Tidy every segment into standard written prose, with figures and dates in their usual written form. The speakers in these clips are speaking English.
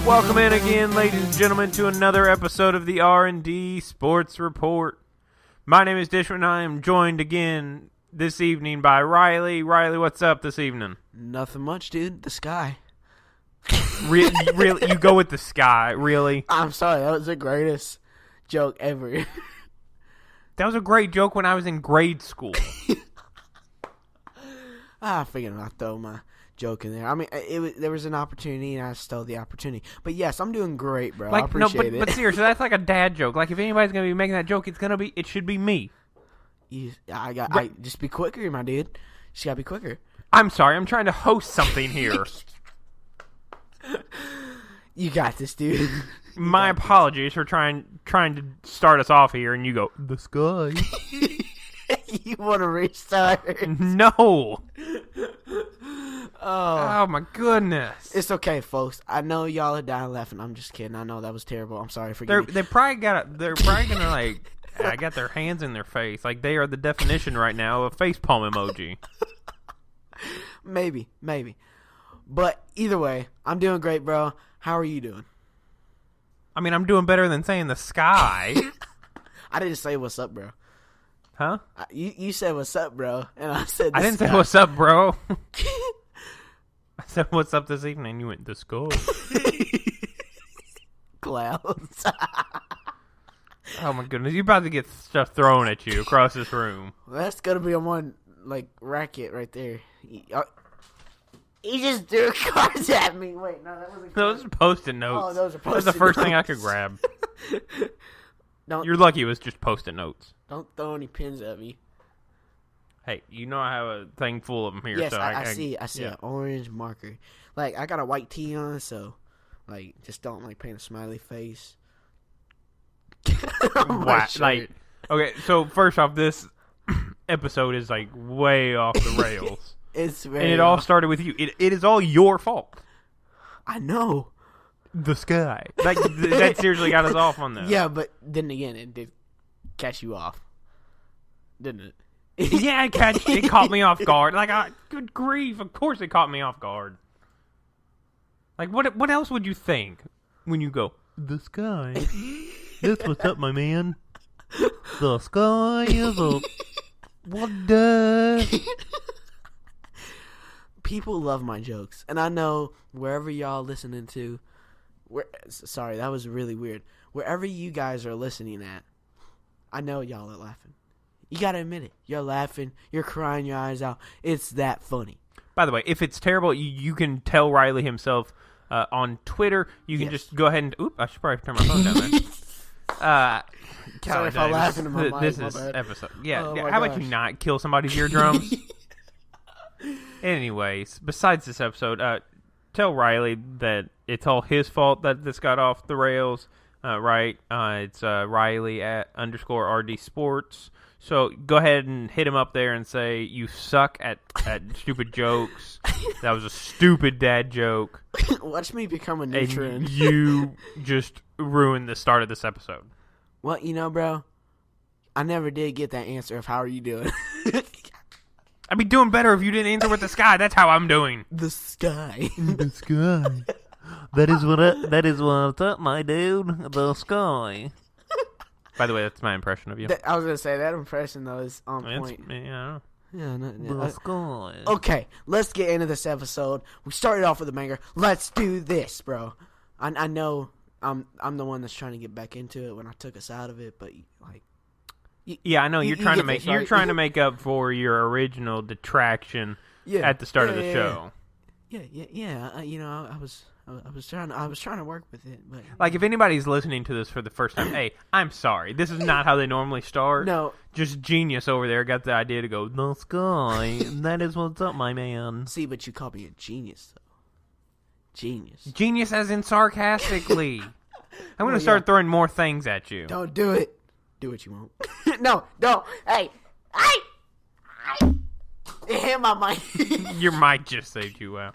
Welcome in again, ladies and gentlemen, to another episode of the R&D Sports Report. My name is Dishmond, and I am joined again this evening by Rylee. Rylee, what's up this evening? Nothing much, dude. The sky. Really, you go with the sky, really? I'm sorry, that was the greatest joke ever. That was a great joke when I was in grade school. I figured I'd throw my joke in there. I mean, there was an opportunity, and I stole the opportunity. But yes, I'm doing great, bro. I appreciate it. But seriously, that's like a dad joke. Like, if anybody's gonna be making that joke, it should be me. Just be quicker, my dude. Just gotta be quicker. I'm sorry, I'm trying to host something here. You got this, dude. My apologies for trying to start us off here, and you go, the sky. You want to restart? No. Oh my goodness. It's okay, folks. I know y'all are dying laughing. I'm just kidding. I know that was terrible. I'm sorry. They're probably gonna like. I got their hands in their face. Like, they are the definition right now of a facepalm emoji. Maybe. But either way, I'm doing great, bro. How are you doing? I mean, I'm doing better than saying the sky. I didn't say what's up, bro. Huh? You said what's up, bro, and I said the I didn't sky. say what's up, bro. I said what's up this evening. You went the sky. Clouds. Oh my goodness! You're about to get stuff thrown at you across this room. Well, that's gonna be on one racket right there. He just threw cards at me. Wait, no, that wasn't. Those are Post-it notes. Oh, those are Post-it That was the first notes. thing I could grab. You're lucky it was just Post-it notes. Don't throw any pins at me. Hey, you know I have a thing full of them here. Yes, so I see yeah. an orange marker. Like, I got a white tee on, so just don't paint a smiley face. Wow. Okay, so first off, this episode is way off the rails. It's very. And it all started with you. It is all your fault. I know. The sky. That seriously got us off on this. Yeah, but then again, it did catch you off, didn't it? Yeah, it caught me off guard. Good grief! Of course, it caught me off guard. What else would you think when you go the sky? That's what's up, my man. The sky is up. What the? People love my jokes, and I know wherever y'all listening to. Sorry, that was really weird. Wherever you guys are listening at, I know y'all are laughing. You gotta admit it. You're laughing. You're crying your eyes out. It's that funny. By the way, if it's terrible, you can tell Rylee himself on Twitter. You can just go ahead and... Oop, I should probably turn my phone down there. Sorry if I'm laughing in my mic. This my is bad. episode. Yeah, Oh how about you not kill somebody's eardrums? Anyways, besides this episode, tell Rylee that it's all his fault that this got off the rails, right? It's Rylee at _RD Sports. So go ahead and hit him up there and say you suck at stupid jokes. That was a stupid dad joke. Watch me become a new trend. You just ruined the start of this episode. Well, bro, I never did get that answer of how are you doing. I'd be doing better if you didn't answer with the sky. That's how I'm doing. The sky. The sky. That is what's up, my dude. The sky. By the way, that's my impression of you. I was gonna say that impression though is on point. Yeah. The sky. Okay, let's get into this episode. We started off with a banger. Let's do this, bro. I know I'm the one that's trying to get back into it when I took us out of it, but yeah, I know you're trying to make up for your original detraction at the start of the show. Yeah. I was trying to work with it, but if anybody's listening to this for the first time, hey, I'm sorry. This is not how they normally start. No, just genius over there got the idea to go the sky. That is what's up, my man. See, but you called me a genius, though. Genius, as in sarcastically. I'm going to start throwing more things at you. Don't do it. Do what you want. No, don't. Hey. It hit my mic. Your mic just saved you out.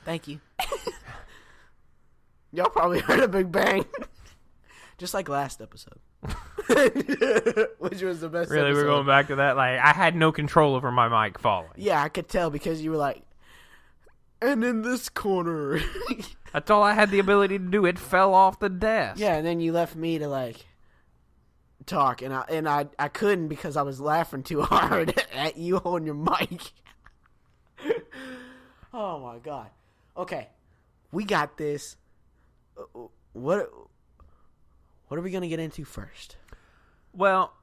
Thank you. Y'all probably heard a big bang. Just like last episode. which was the best Really, episode. we're going back to that? Like, I had no control over my mic falling. Yeah, I could tell because you were like, and in this corner. That's all I had the ability to do. It fell off the desk. Yeah, and then you left me to, like, talk, and I couldn't because I was laughing too hard at you on your mic. Oh, my God. Okay, we got this. What are we going to get into first? Well,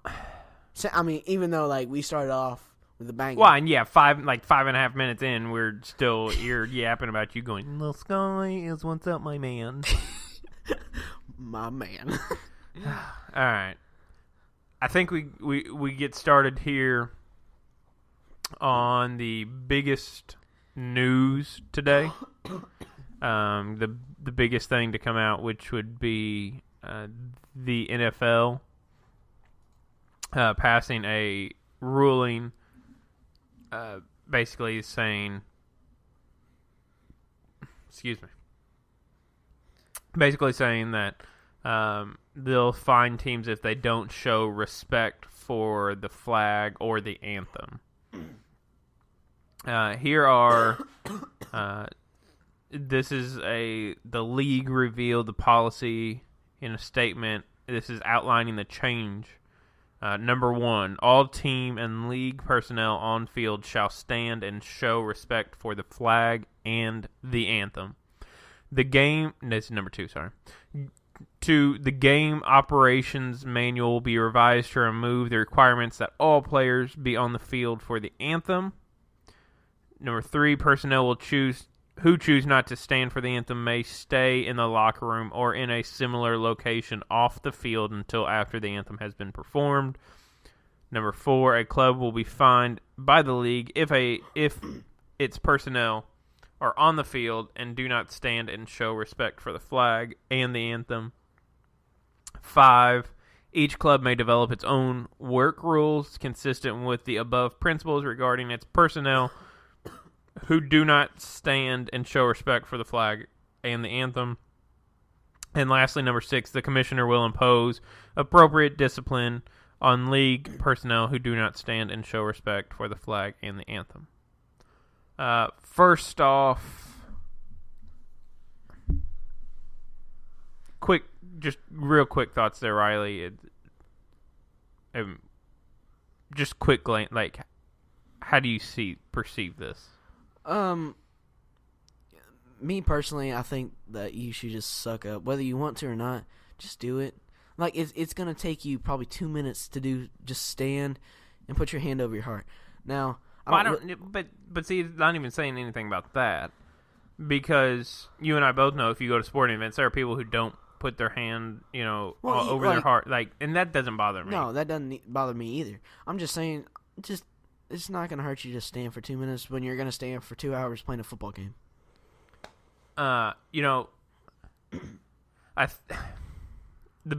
So, I mean, even though, like, we started off with a bang. well, and yeah, 5.5 minutes in, we're still ear yapping about you going, "The sky is what's up, my man." My man. All right. I think we get started here on the biggest news today. The biggest thing to come out, which would be the NFL passing a ruling, basically saying, basically saying that they'll fine teams if they don't show respect for the flag or the anthem. Here are this is the league revealed the policy in a statement. This is outlining the change. Number 1, all team and league personnel on field shall stand and show respect for the flag and the anthem. This is number 2, sorry. 2, the game operations manual will be revised to remove the requirements that all players be on the field for the anthem. Number 3, personnel who choose not to stand for the anthem may stay in the locker room or in a similar location off the field until after the anthem has been performed. Number 4, a club will be fined by the league if its personnel are on the field and do not stand and show respect for the flag and the anthem. 5, each club may develop its own work rules consistent with the above principles regarding its personnel who do not stand and show respect for the flag and the anthem. And lastly, number 6, the commissioner will impose appropriate discipline on league personnel who do not stand and show respect for the flag and the anthem. First off, just real quick thoughts there, Rylee. Just quick, like, how do you perceive this? Me personally, I think that you should just suck up. Whether you want to or not, just do it. Like, it's going to take you probably 2 minutes to do, just stand and put your hand over your heart. Now, but see, it's not even saying anything about that, because you and I both know if you go to sporting events, there are people who don't put their hand, over their heart, like, and that doesn't bother me. No, that doesn't bother me either. I'm just saying, it's not going to hurt you to stand for 2 minutes when you're going to stand for 2 hours playing a football game. The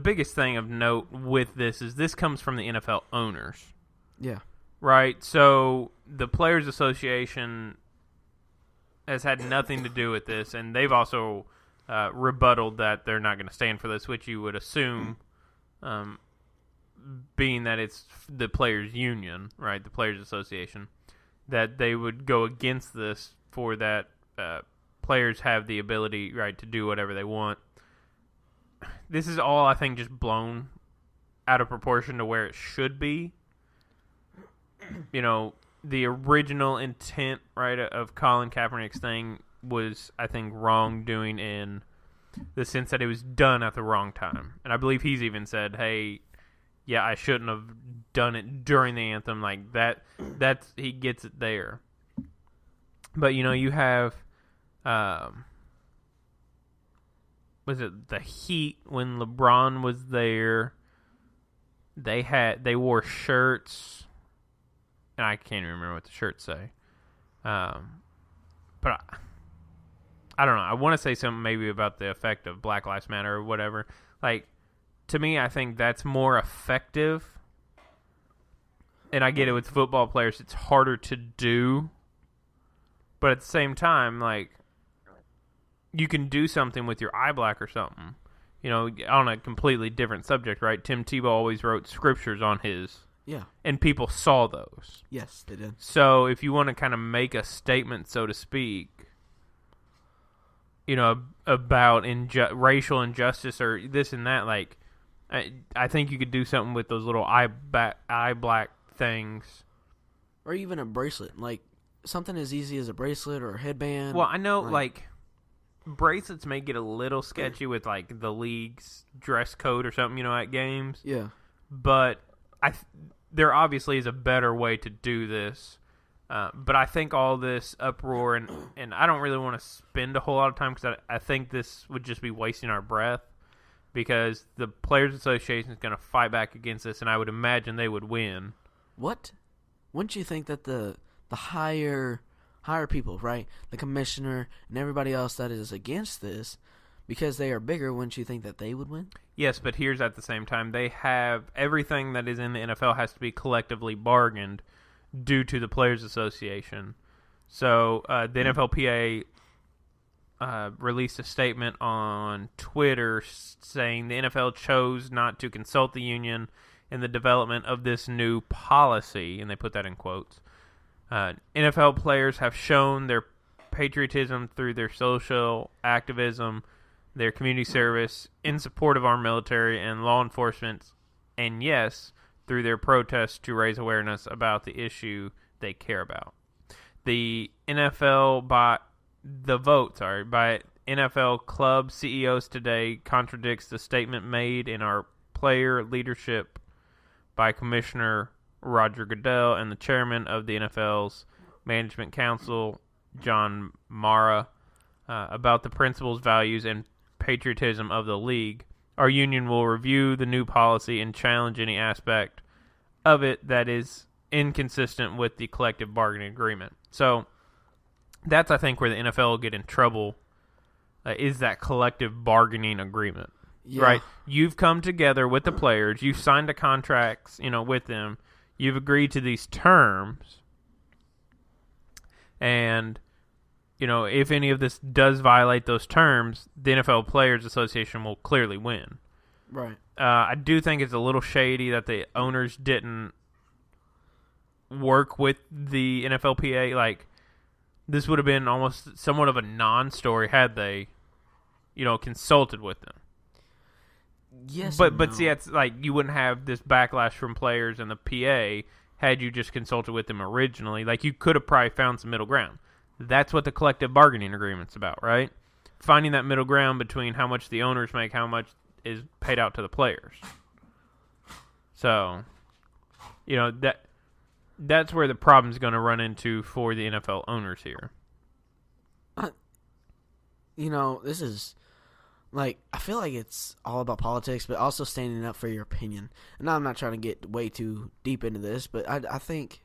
biggest thing of note with this comes from the NFL owners. Yeah. Right? So the Players Association has had nothing to do with this, and they've also rebutted that they're not going to stand for this, which you would assume, being that it's the Players Union, right, the Players Association, that they would go against this for that players have the ability, right, to do whatever they want. This is all, I think, just blown out of proportion to where it should be. The original intent, right, of Colin Kaepernick's thing was, I think, wrongdoing in the sense that it was done at the wrong time. And I believe he's even said, hey, yeah, I shouldn't have done it during the anthem. Like, that's he gets it there. But, you have, was it the Heat when LeBron was there? They wore shirts, and I can't even remember what the shirts say. But I don't know. I want to say something maybe about the effect of Black Lives Matter or whatever. Like, to me, I think that's more effective. And I get it with football players, it's harder to do. But at the same time, like, you can do something with your eye black or something. on a completely different subject, right? Tim Tebow always wrote scriptures on his. Yeah. And people saw those. Yes, they did. So if you want to kind of make a statement, so to speak, about racial injustice or this and that, like, I think you could do something with those little eye black things. Or even a bracelet. Like, something as easy as a bracelet or a headband. Well, I know, like bracelets may get a little sketchy with, like, the league's dress code or something, at games. Yeah. But there obviously is a better way to do this. But I think all this uproar, and I don't really want to spend a whole lot of time because I think this would just be wasting our breath because the Players Association is going to fight back against this, and I would imagine they would win. What? Wouldn't you think that the higher people, right, the commissioner and everybody else that is against this, because they are bigger, wouldn't you think that they would win? Yes, but here's at the same time, they have everything that is in the NFL has to be collectively bargained due to the Players Association. So the NFLPA released a statement on Twitter saying the NFL chose not to consult the union in the development of this new policy, and they put that in quotes. NFL players have shown their patriotism through their social activism, their community service in support of our military and law enforcement, and yes, through their protests to raise awareness about the issue they care about. The vote by NFL club CEOs today contradicts the statement made in our player leadership by Commissioner Roger Goodell and the chairman of the NFL's Management Council, John Mara, about the principles, values, and patriotism of the league. Our union will review the new policy and challenge any aspect of it that is inconsistent with the collective bargaining agreement. So that's, I think, where the NFL will get in trouble, is that collective bargaining agreement. Yeah. Right? You've come together with the players. You've signed a contract, with them. You've agreed to these terms. And, if any of this does violate those terms, the NFL Players Association will clearly win. Right. I do think it's a little shady that the owners didn't work with the NFLPA. Like, this would have been almost somewhat of a non-story had they, consulted with them. Yes, but see, it's like you wouldn't have this backlash from players and the PA had you just consulted with them originally. Like, you could have probably found some middle ground. That's what the collective bargaining agreement's about, right? Finding that middle ground between how much the owners make, how much is paid out to the players. So, that's where the problem's going to run into for the NFL owners here. This is, like, I feel like it's all about politics, but also standing up for your opinion. And I'm not trying to get way too deep into this, but I think,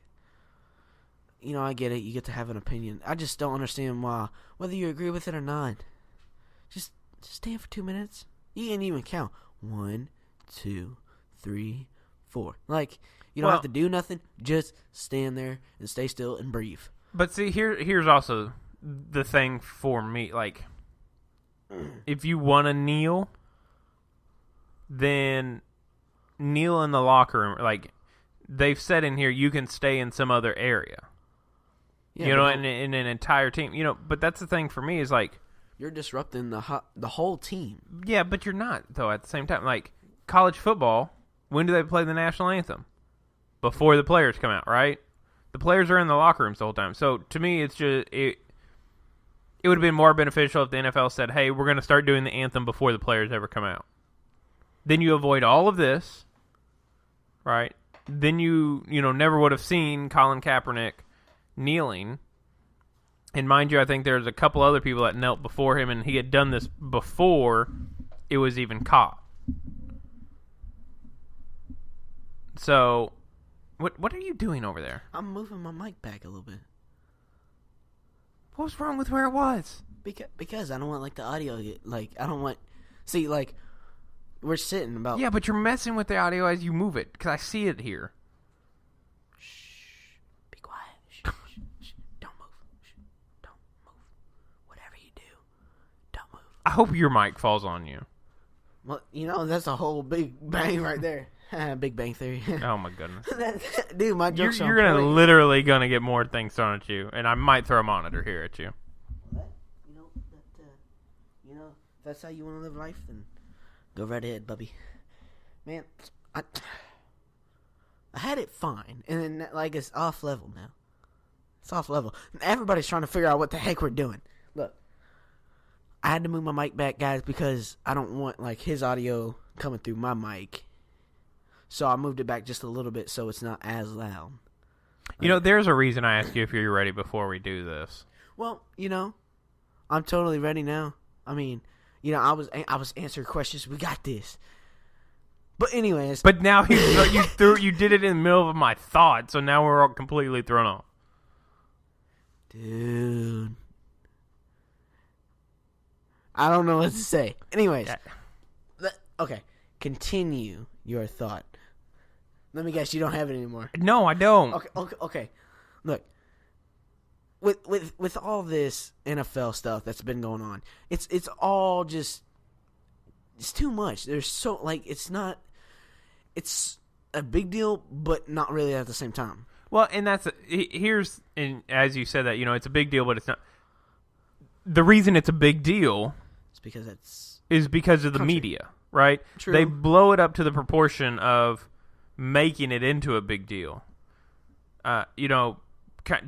I get it. You get to have an opinion. I just don't understand why, whether you agree with it or not. Just stand for 2 minutes. You can't even count. 1, 2, 3, 4. Like, you don't have to do nothing. Just stand there and stay still and breathe. But see, here's also the thing for me. Like, if you want to kneel, then kneel in the locker room. Like, they've said in here, you can stay in some other area. Yeah, in an entire team. But that's the thing for me is, like, you're disrupting the whole team. Yeah, but you're not, though, at the same time. Like, college football, when do they play the national anthem? Before the players come out, right? The players are in the locker rooms the whole time. So, to me, it's just it would have been more beneficial if the NFL said, hey, we're going to start doing the anthem before the players ever come out. Then you avoid all of this, right? Then you never would have seen Colin Kaepernick kneeling. And mind you, I think there's a couple other people that knelt before him, and he had done this before it was even caught. So, what are you doing over there? I'm moving my mic back a little bit. What's wrong with where it was? Because I don't want, like, the audio, like, I don't want... See, like, we're sitting about... Yeah, but you're messing with the audio as you move it, because I see it here. Shh. Be quiet. Shh. Don't move. Shh. Don't move. Whatever you do, don't move. I hope your mic falls on you. Well, that's a whole big bang right there. Big Bang Theory. Oh my goodness, dude, my jokes. You're gonna literally gonna get more things thrown at you, and I might throw a monitor here at you. If that's how you want to live life, then go right ahead, bubby. Man, I had it fine, and then it's off level now. It's off level. Everybody's trying to figure out what the heck we're doing. Look, I had to move my mic back, guys, because I don't want his audio coming through my mic. So I moved it back just a little bit so it's not as loud. There's a reason I asked you if you're ready before we do this. Well, I'm totally ready now. I mean, I was answering questions. We got this. But anyways. But now you did it in the middle of my thought, so now we're all completely thrown off. Dude. I don't know what to say. Anyways. Okay. Continue your thought. Let me guess, you don't have it anymore. No, I don't. Okay. Look. With all this NFL stuff that's been going on, it's all just it's too much. There's so it's a big deal, but not really at the same time. Well, and and as you said that, it's a big deal, but it's not. The reason it's a big deal is because of the media, right? True. They blow it up to the proportion of making it into a big deal.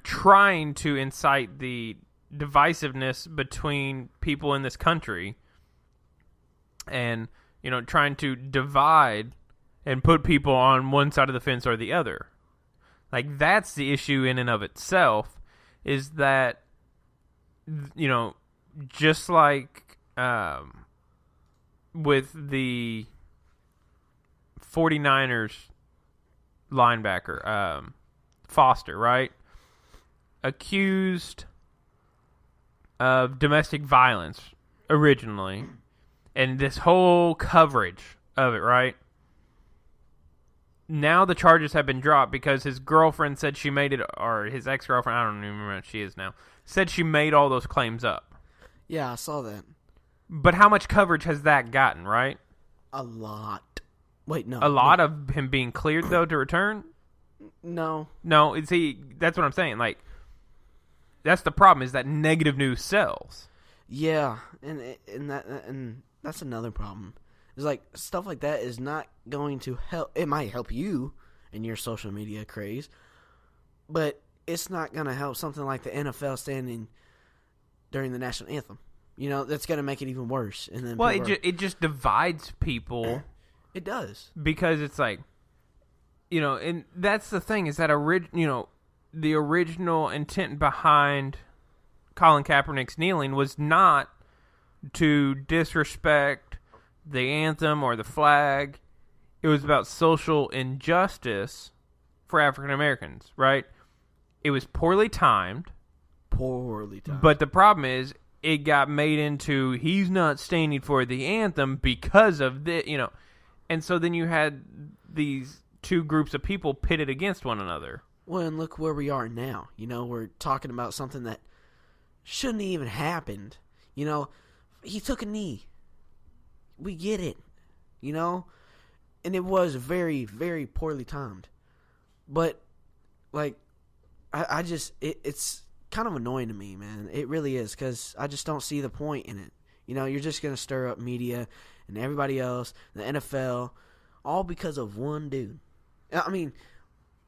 Trying to incite the divisiveness between people in this country and, trying to divide and put people on one side of the fence or the other. That's the issue in and of itself, is that, just like with the 49ers linebacker, Foster, right? Accused of domestic violence originally, and this whole coverage of it, right? Now the charges have been dropped because his girlfriend said she made it, or his ex-girlfriend, I don't even remember what she is now, said she made all those claims up. Yeah, I saw that. But how much coverage has that gotten, right? A lot. Wait, no. A lot of him being cleared, though, to return? No. No, see, that's what I'm saying. That's the problem, is that negative news sells. Yeah, and that's another problem. It's stuff like that is not going to help. It might help you in your social media craze, but it's not going to help something like the NFL standing during the national anthem. That's going to make it even worse. And then it just divides people. It does, because it's and that's the thing, is that the original intent behind Colin Kaepernick's kneeling was not to disrespect the anthem or the flag. It was about social injustice for African Americans, right? It was poorly timed. But the problem is, it got made into, he's not standing for the anthem because of the, and so then you had these two groups of people pitted against one another. Well, and look where we are now. We're talking about something that shouldn't have even happened. He took a knee. We get it. And it was very, very poorly timed. But, I just, it's kind of annoying to me, man. It really is, because I just don't see the point in it. You're just going to stir up media and everybody else, the NFL, all because of one dude. I mean,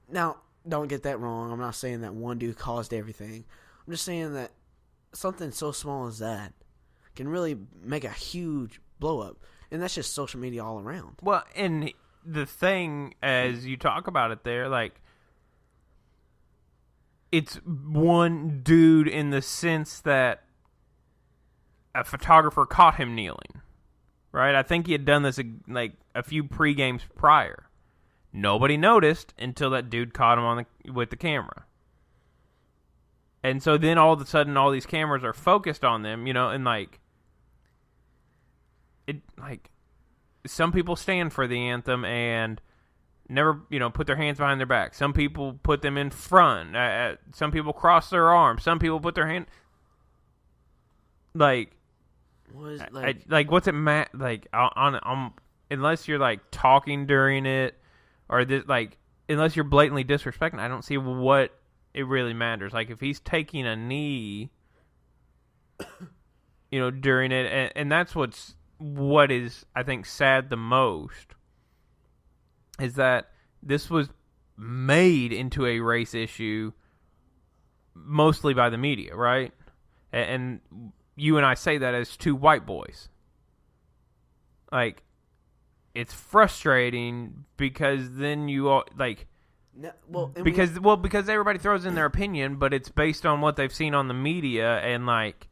now, don't get that wrong. I'm not saying that one dude caused everything. I'm just saying that something so small as that can really make a huge blow up. And that's just social media all around. Well, and the thing, as you talk about it there, it's one dude in the sense that a photographer caught him kneeling, right? I think he had done this a few pre-games prior. Nobody noticed until that dude caught him with the camera. And so then all of a sudden all these cameras are focused on them, and some people stand for the anthem and never, put their hands behind their back. Some people put them in front. Some people cross their arms. Some people put their hand Was what's it like on unless you're like talking during it or this like unless you're blatantly disrespecting, I don't see what it really matters. Like if he's taking a knee, during it, and that's what is I think sad the most is that this was made into a race issue mostly by the media, right? And you and I say that as two white boys. Like, it's frustrating because then you all, like, because everybody throws in their opinion, but it's based on what they've seen on the media and like.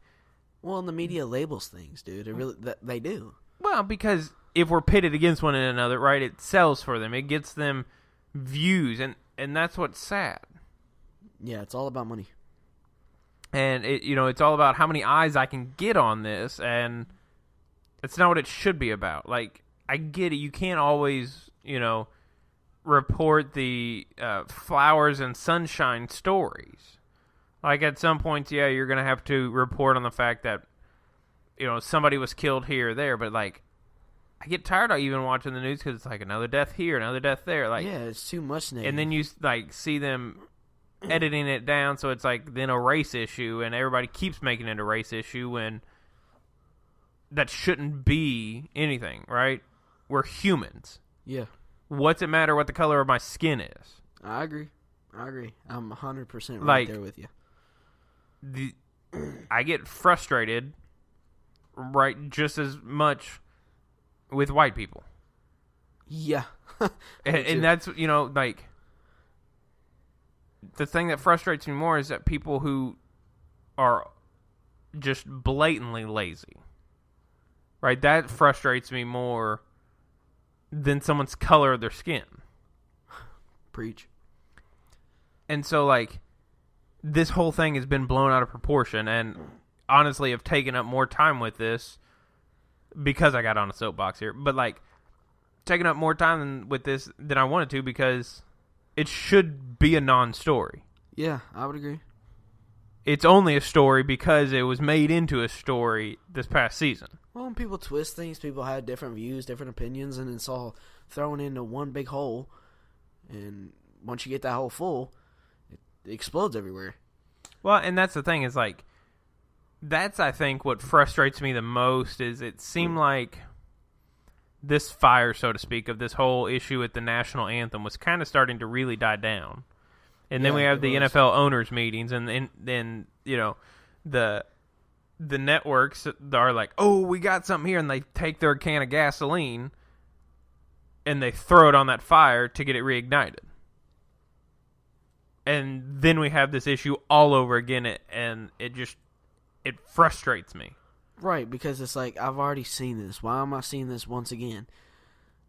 Well, and the media labels things, dude. It really they do. Well, because if we're pitted against one another, right, it sells for them. It gets them views, and that's what's sad. Yeah, it's all about money. And it's all about how many eyes I can get on this, and it's not what it should be about. Like, I get it. You can't always, report the flowers and sunshine stories. Like, at some points, yeah, you're going to have to report on the fact that, somebody was killed here or there. But, like, I get tired of even watching the news because it's like another death here, another death there. Like, yeah, it's too much now. And then you, like, see them editing it down so it's, like, then a race issue, and everybody keeps making it a race issue when that shouldn't be anything, right? We're humans. Yeah. What's it matter what the color of my skin is? I agree. I'm 100% right there with you. I get frustrated, right, just as much with white people. Yeah. and that's, like, the thing that frustrates me more is that people who are just blatantly lazy, right, that frustrates me more than someone's color of their skin. Preach. And so, like, this whole thing has been blown out of proportion, and honestly have taken up more time with this because I got on a soapbox here. But, like, taking up more time with this than I wanted to because it should be a non-story. Yeah, I would agree. It's only a story because it was made into a story this past season. Well, when people twist things, people have different views, different opinions, and it's all thrown into one big hole. And once you get that hole full, it explodes everywhere. Well, and that's the thing is, like, that's, I think, what frustrates me the most is it seemed like this fire, so to speak, of this whole issue with the national anthem was kind of starting to really die down. And then we have the NFL owners meetings, and then the networks are like, oh, we got something here, and they take their can of gasoline and they throw it on that fire to get it reignited. And then we have this issue all over again, and it frustrates me. Right, because it's like, I've already seen this. Why am I seeing this once again?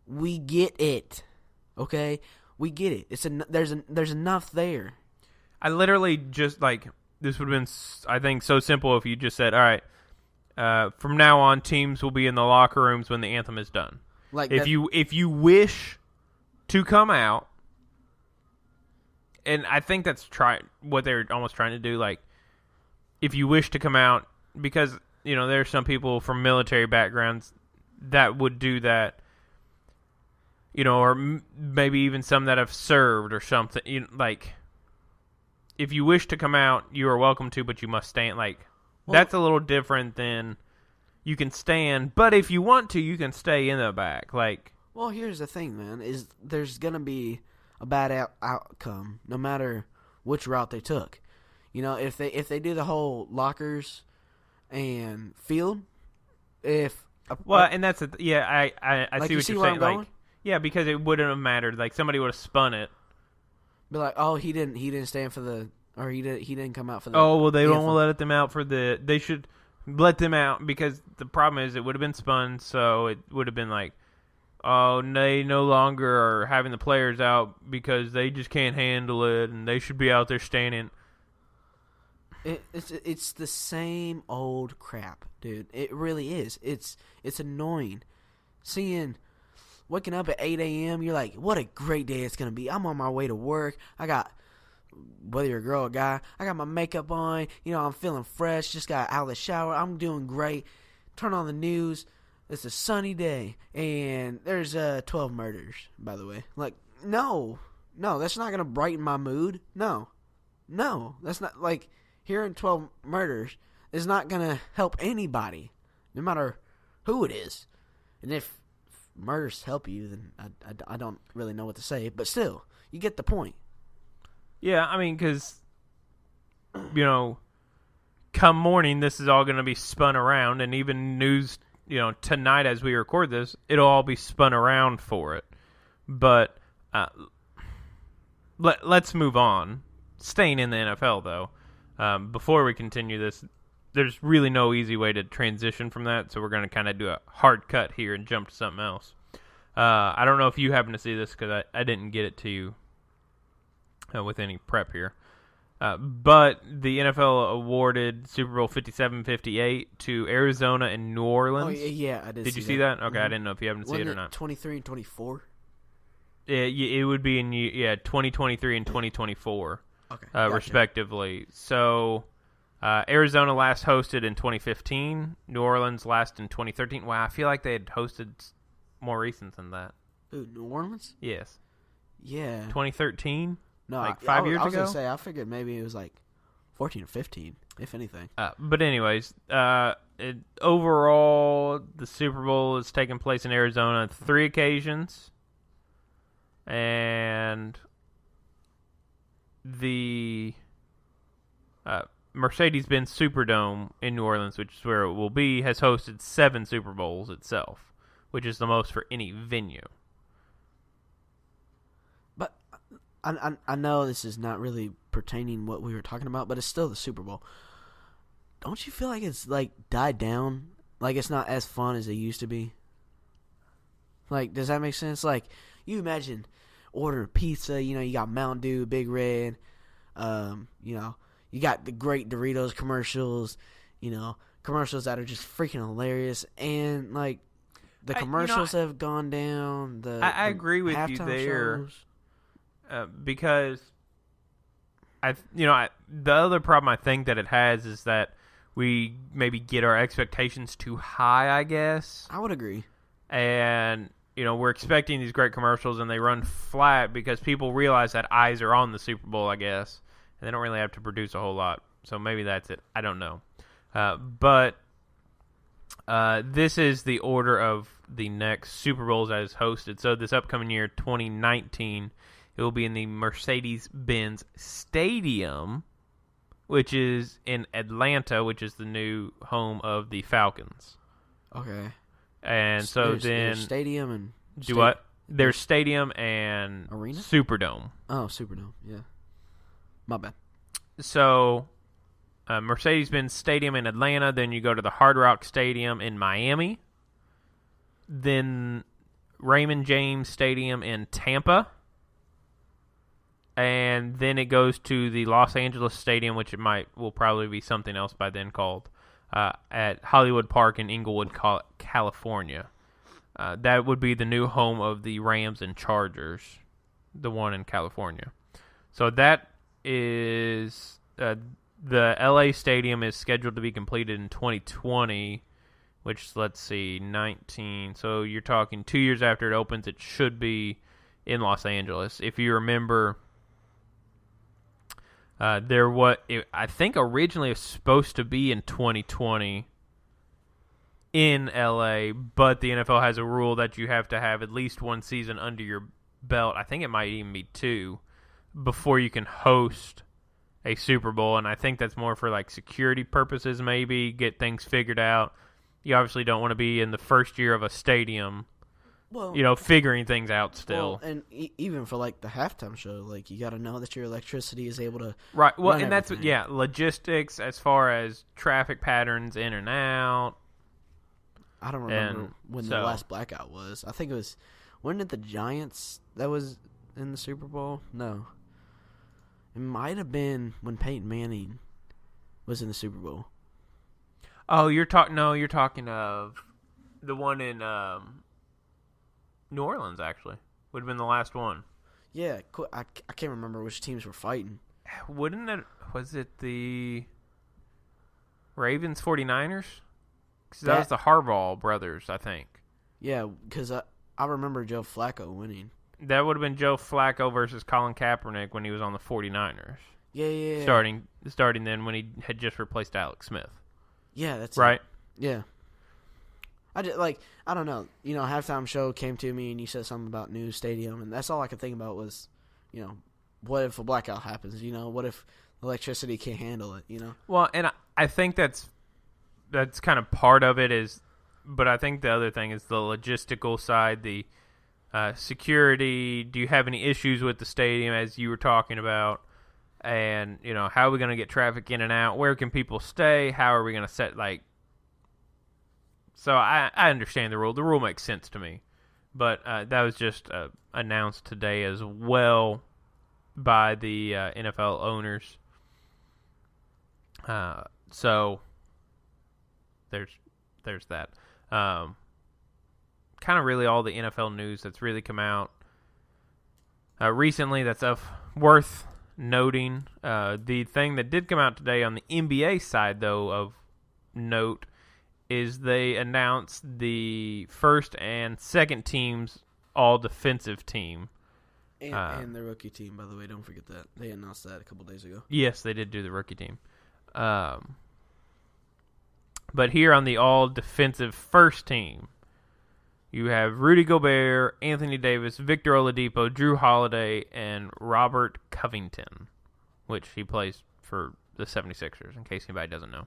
We get it, okay? We get it. There's enough there. I literally just, like, this would have been, I think, so simple if you just said, all right, from now on, teams will be in the locker rooms when the anthem is done. Like if you wish to come out, and I think that's what they're almost trying to do, like, if you wish to come out, because, there are some people from military backgrounds that would do that, or maybe even some that have served or something, like, if you wish to come out, you are welcome to, but you must stand, like, that's a little different than you can stand, but if you want to, you can stay in the back, like. Well, here's the thing, man, is there's going to be a bad outcome no matter which route they took. If they do the whole lockers and field, and that's I like see what you're saying. Like, yeah, because it wouldn't have mattered. Like, somebody would have spun it. Be like, oh, he didn't stand for the, or he didn't come out for the. Oh, well, they don't let them out for the. They should let them out because the problem is it would have been spun, so it would have been like, oh, they no longer are having the players out because they just can't handle it, and they should be out there standing. It's the same old crap, dude. It really is. It's annoying. Waking up at 8 a.m., you're like, what a great day it's going to be. I'm on my way to work. I got, whether you're a girl or a guy, I got my makeup on. I'm feeling fresh. Just got out of the shower. I'm doing great. turn on the news. It's a sunny day, and there's 12 murders, by the way. Like, no, that's not going to brighten my mood. No, that's not, like, hearing 12 murders is not going to help anybody, no matter who it is. And if murders help you, then I don't really know what to say. But still, you get the point. Yeah, I mean, because, come morning, this is all going to be spun around, and even news, tonight as we record this, it'll all be spun around for it. But let's move on. Staying in the NFL, though, before we continue this, there's really no easy way to transition from that, so we're going to kind of do a hard cut here and jump to something else. I don't know if you happen to see this because I didn't get it to you with any prep here. But the NFL awarded Super Bowl 57-58 to Arizona and New Orleans. Oh, yeah, I did. Did you see that? Okay, I didn't know if you haven't seen it or not. 23 and 24? It would be in 2023 and 2024, okay, gotcha. respectively. So Arizona last hosted in 2015. New Orleans last in 2013. Wow, I feel like they had hosted more recent than that. Ooh, New Orleans? Yes. Yeah. 2013? No, like 5 years ago? I was going to say, I figured maybe it was like 14 or 15, if anything. But anyways, overall, the Super Bowl has taken place in Arizona on 3 occasions. And the Mercedes-Benz Superdome in New Orleans, which is where it will be, has hosted 7 Super Bowls itself, which is the most for any venue. But I know this is not really pertaining what we were talking about, but it's still the Super Bowl. Don't you feel like it's, like, died down? Like, it's not as fun as it used to be? Like, does that make sense? Like, you imagine ordering pizza, you got Mountain Dew, Big Red, you got the great Doritos commercials, commercials that are just freaking hilarious, and, like, the commercials have gone down. I agree with you there. Shows. Because the other problem I think that it has is that we maybe get our expectations too high, I guess. I would agree. And, we're expecting these great commercials and they run flat because people realize that eyes are on the Super Bowl, I guess. And they don't really have to produce a whole lot. So maybe that's it. I don't know. But this is the order of the next Super Bowls as hosted. So this upcoming year, 2019, it will be in the Mercedes-Benz Stadium, which is in Atlanta, which is the new home of the Falcons. Okay. And so there's stadium and... Do what? There's stadium and... Arena? Superdome. Oh, Superdome, yeah. My bad. So, Mercedes-Benz Stadium in Atlanta, then you go to the Hard Rock Stadium in Miami, then Raymond James Stadium in Tampa, and then it goes to the Los Angeles Stadium, which will probably be something else by then called, at Hollywood Park in Inglewood, California. That would be the new home of the Rams and Chargers, the one in California. So that is the LA Stadium is scheduled to be completed in 2020, which, let's see, 19. So you're talking 2 years after it opens, it should be in Los Angeles. If you remember... I think originally it was supposed to be in 2020 in LA, but the NFL has a rule that you have to have at least one season under your belt. I think it might even be 2 before you can host a Super Bowl, and I think that's more for like security purposes, maybe get things figured out. You obviously don't want to be in the first year of a stadium. Well, figuring things out still. Well, and even for, like, the halftime show, like, you got to know that your electricity is able to right. Well, and everything. That's, logistics as far as traffic patterns in and out. I don't remember when the last blackout was. I think it was, wasn't it the Giants that was in the Super Bowl? No. It might have been when Peyton Manning was in the Super Bowl. Oh, you're talking of the one in, New Orleans, actually. Would have been the last one. Yeah, I can't remember which teams were fighting. Was it the Ravens 49ers? 'Cause that was the Harbaugh brothers, I think. Yeah, because I remember Joe Flacco winning. That would have been Joe Flacco versus Colin Kaepernick when he was on the 49ers. Yeah. Starting then when he had just replaced Alex Smith. Yeah, that's right. Yeah. I don't know. Halftime show came to me and you said something about new stadium, and that's all I could think about was, what if a blackout happens? What if electricity can't handle it? Well, and I think that's kind of part of it but I think the other thing is the logistical side, the security. Do you have any issues with the stadium, as you were talking about? And, how are we going to get traffic in and out? Where can people stay? How are we going to set, So I understand the rule. The rule makes sense to me. But that was just announced today as well by the NFL owners. So there's that. Kind of really all the NFL news that's really come out recently that's worth noting. The thing that did come out today on the NBA side, though, of note, is they announced the first and second teams all defensive team. And the rookie team, by the way. Don't forget that. They announced that a couple days ago. Yes, they did do the rookie team. But here on the all defensive first team, you have Rudy Gobert, Anthony Davis, Victor Oladipo, Drew Holiday, and Robert Covington, which he plays for the 76ers, in case anybody doesn't know.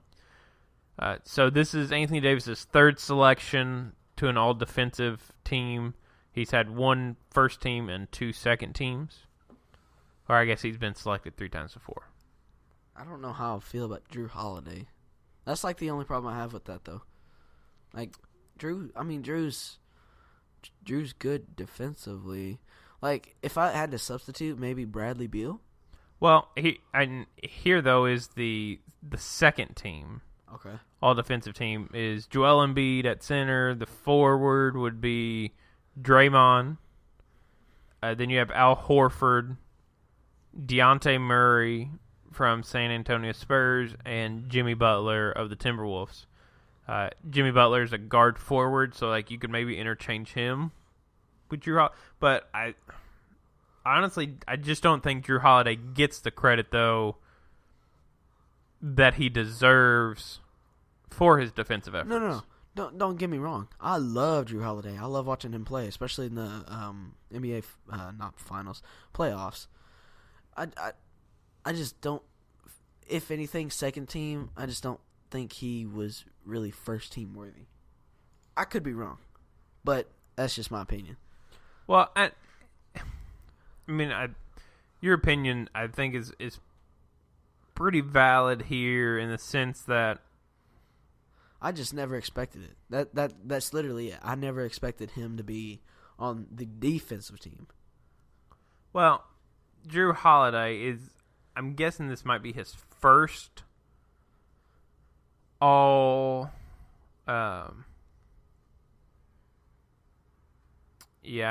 So this is Anthony Davis's third selection to an all-defensive team. He's had one first team and two second teams. Or I guess he's been selected 3 times before. I don't know how I feel about Drew Holiday. That's the only problem I have with that, though. Drew's good defensively. If I had to substitute, maybe Bradley Beal. Well, here though is the second team. Okay. All defensive team is Joel Embiid at center. The forward would be Draymond. Then you have Al Horford, Dejounte Murray from San Antonio Spurs, and Jimmy Butler of the Timberwolves. Jimmy Butler is a guard forward, so you could maybe interchange him with Drew Holiday. But I just don't think Drew Holiday gets the credit, though, that he deserves for his defensive efforts. No. Don't get me wrong. I love Drew Holiday. I love watching him play, especially in the NBA not finals, playoffs. I just don't. If anything, second team. I just don't think he was really first team worthy. I could be wrong, but that's just my opinion. Well, your opinion, I think, is pretty valid here in the sense that I just never expected it. That's literally it. I never expected him to be on the defensive team. Well, Drew Holiday is. I'm guessing this might be his first all. Yeah,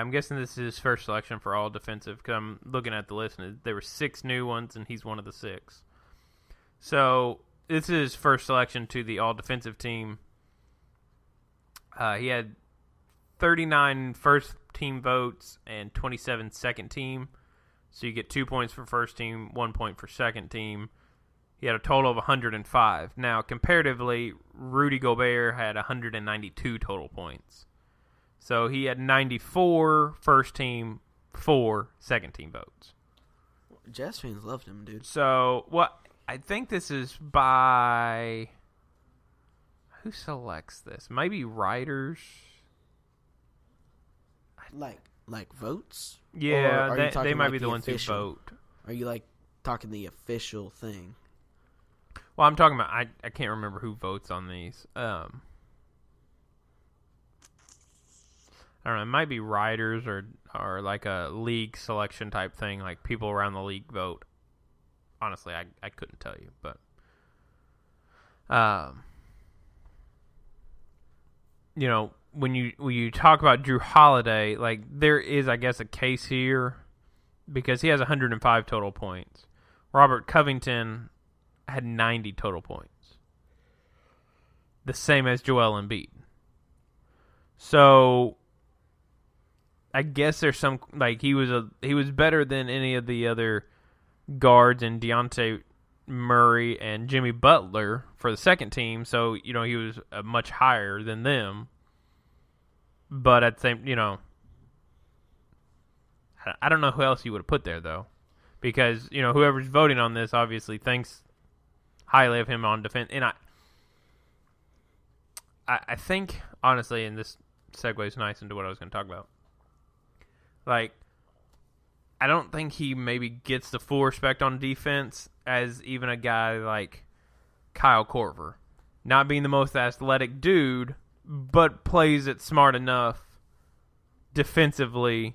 I'm guessing this is his first selection for all defensive because I'm looking at the list and there were 6 new ones and he's one of the 6. So this is his first selection to the all defensive team. He had 39 first team votes and 27 second team. So you get 2 points for first team, 1 point for second team. He had a total of 105. Now, comparatively, Rudy Gobert had 192 total points. So he had 94 first team, 4 second team votes. Jazz fans loved him, dude. So, I think this is by... Who selects this? Maybe writers? Like votes? Yeah, they might be the ones who vote. Are you talking the official thing? Well, I'm talking about I can't remember who votes on these. I don't know. It might be writers or like a league selection type thing. Like people around the league vote. Honestly, I couldn't tell you, but when you talk about Drew Holiday, there is, I guess, a case here because he has 105 total points. Robert Covington had 90 total points. the same as Joel Embiid. So I guess there's some he was better than any of the other guards in Dejounte Murray and Jimmy Butler for the second team. So he was much higher than them. But at the same, I don't know who else you would have put there though, because whoever's voting on this obviously thinks highly of him on defense, and I think honestly, and this segues nice into what I was going to talk about. I don't think he maybe gets the full respect on defense as even a guy like Kyle Korver, not being the most athletic dude, but plays it smart enough defensively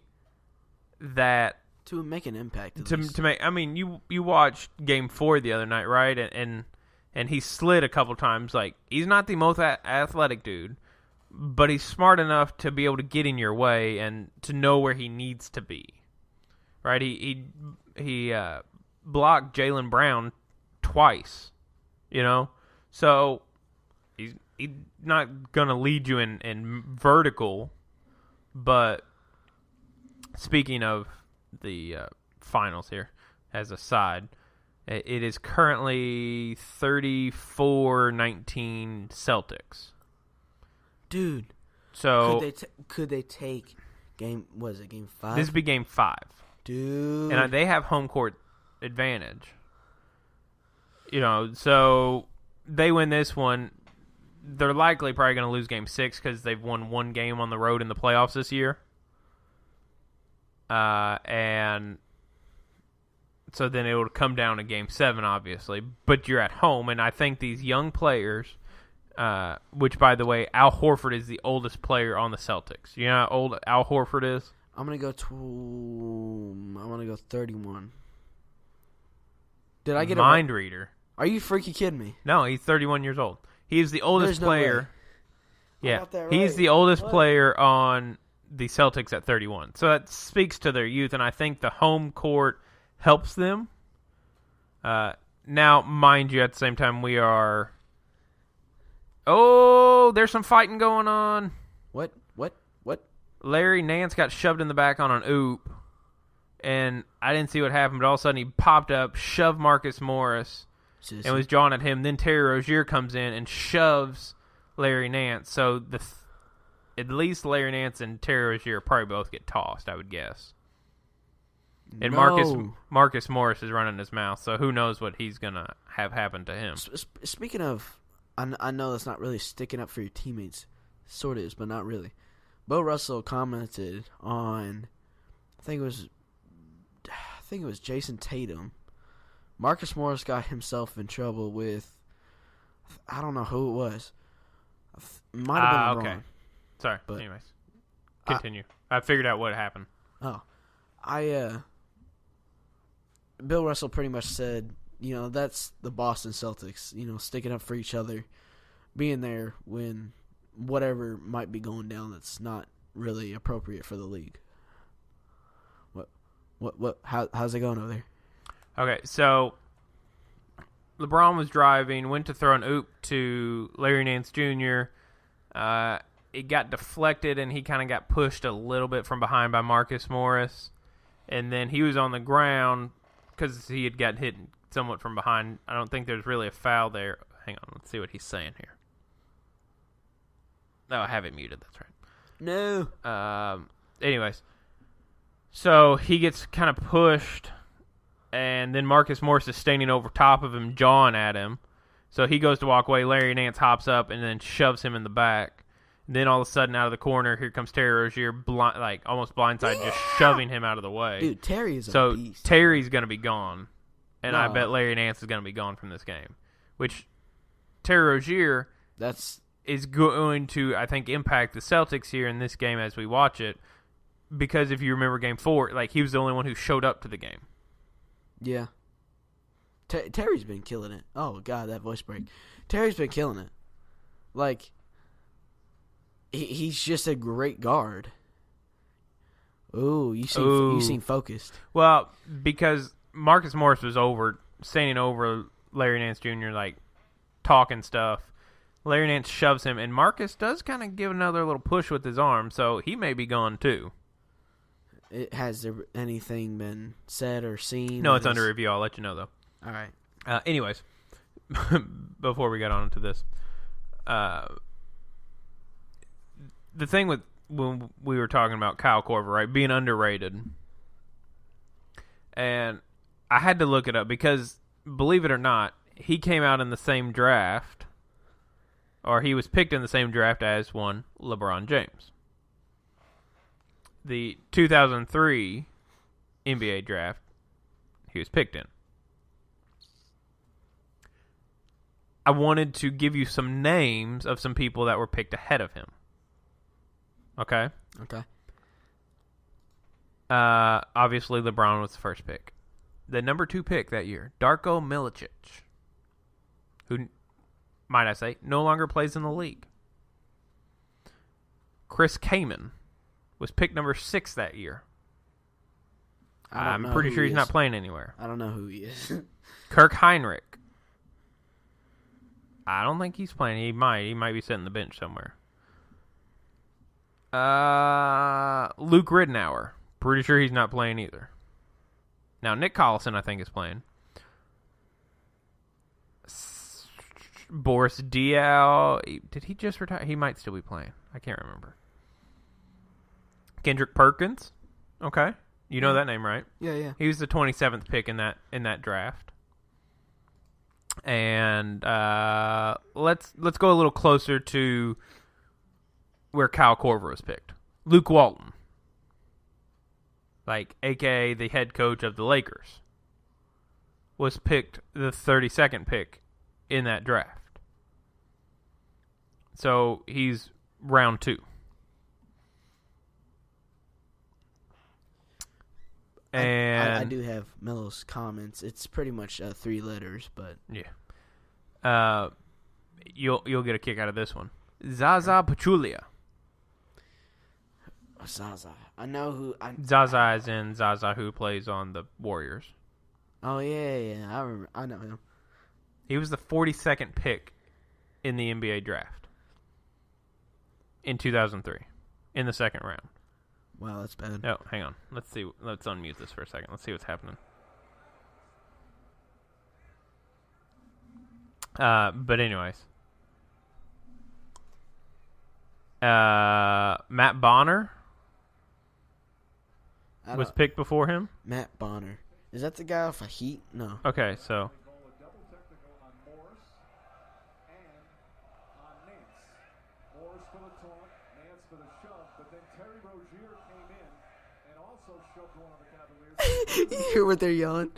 that to make an impact. To make, I mean, you watched Game 4 the other night, right? And he slid a couple times. He's not the most athletic dude, but he's smart enough to be able to get in your way and to know where he needs to be. Right? He blocked Jaylen Brown twice. So he's not gonna lead you in vertical. But speaking of the finals here, as a side, it is currently 34-19 Celtics. Dude, so could they take game? Was it Game 5? This would be Game 5. Dude, and they have home court advantage. So they win this one. They're likely probably going to lose Game 6 because they've won one game on the road in the playoffs this year. And so then it would come down to Game 7, obviously. But you're at home, and I think these young players, which, by the way, Al Horford is the oldest player on the Celtics. You know how old Al Horford is? I'm gonna go 31. Did I get mind reader? Are you freaking kidding me? No, he's 31 years old. He's the oldest player. Yeah, right. He's the oldest player on the Celtics at 31. So that speaks to their youth, and I think the home court helps them. Now, mind you, at the same time, we are... Oh, there's some fighting going on. What? Larry Nance got shoved in the back on an oop, and I didn't see what happened, but all of a sudden he popped up, shoved Marcus Morris, and was jawing at him. Then Terry Rozier comes in and shoves Larry Nance. So at least Larry Nance and Terry Rozier probably both get tossed, I would guess. And No. Marcus Morris is running his mouth, so who knows what he's going to have happen to him. Speaking of, I know that's not really sticking up for your teammates. Sort of is, but not really. Bo Russell commented on, I think it was Jason Tatum. Marcus Morris got himself in trouble with, I don't know who it was. Might have been okay. wrong. Sorry. But, anyways, continue. I figured out what happened. Oh, Bill Russell pretty much said, that's the Boston Celtics, sticking up for each other, being there when whatever might be going down that's not really appropriate for the league. How's it going over there? Okay, so LeBron was driving, went to throw an oop to Larry Nance Jr. It got deflected, and he kind of got pushed a little bit from behind by Marcus Morris. And then he was on the ground because he had got hit somewhat from behind. I don't think there's really a foul there. Hang on, let's see what he's saying here. No, I have it muted, that's right. No. Anyways, so he gets kind of pushed, and then Marcus Morris is standing over top of him, jawing at him. So he goes to walk away. Larry Nance hops up and then shoves him in the back. And then all of a sudden, out of the corner, here comes Terry Rozier, almost blindside, just shoving him out of the way. Dude, Terry is a beast. So Terry's going to be gone, and I No. bet Larry Nance is going to be gone from this game. Which Terry Rozier is going to, I think, impact the Celtics here in this game as we watch it. Because if you remember Game 4, he was the only one who showed up to the game. Yeah. Terry's been killing it. Oh, God, that voice break. Terry's been killing it. He's just a great guard. Ooh, you seem focused. Well, because Marcus Morris was standing over Larry Nance Jr., talking stuff. Larry Nance shoves him, and Marcus does kind of give another little push with his arm, so he may be gone too. Has there anything been said or seen? No, it's under review. I'll let you know, though. All right. Anyways, before we get on to this, the thing with when we were talking about Kyle Korver, right, being underrated, and I had to look it up because, believe it or not, he came out in the same draft, or he was picked in the same draft as one LeBron James. The 2003 NBA draft, he was picked in. I wanted to give you some names of some people that were picked ahead of him. Okay? Okay. Obviously, LeBron was the first pick. The number 2 pick that year, Darko Milicic, who, might I say, no longer plays in the league. Chris Kaman was picked number 6 that year. I'm pretty sure he's not playing anywhere. I don't know who he is. Kirk Heinrich. I don't think he's playing. He might be sitting the bench somewhere. Luke Ridnour. Pretty sure he's not playing either. Now, Nick Collison, I think, is playing. Boris Diaw. Did he just retire? He might still be playing. I can't remember. Kendrick Perkins. Okay. You know that name, right? Yeah. He was the 27th pick in that draft. And let's go a little closer to where Kyle Korver was picked. Luke Walton. A.k.a. the head coach of the Lakers, was picked the 32nd pick in that draft. So he's round 2. And I do have Melo's comments. It's pretty much 3 letters, but yeah. You'll get a kick out of this one. Zaza Pachulia. Zaza. I know who. Zaza is in Zaza, who plays on the Warriors. Oh yeah. I remember. I know him. He was the 42nd pick in the NBA draft in 2003, in the second round. Wow, that's bad. Oh, hang on. Let's see. Let's unmute this for a second. Let's see what's happening. But anyways, Matt Bonner was picked before him. Matt Bonner. Is that the guy off of Heat? No. Okay, so. You hear what they're yelling?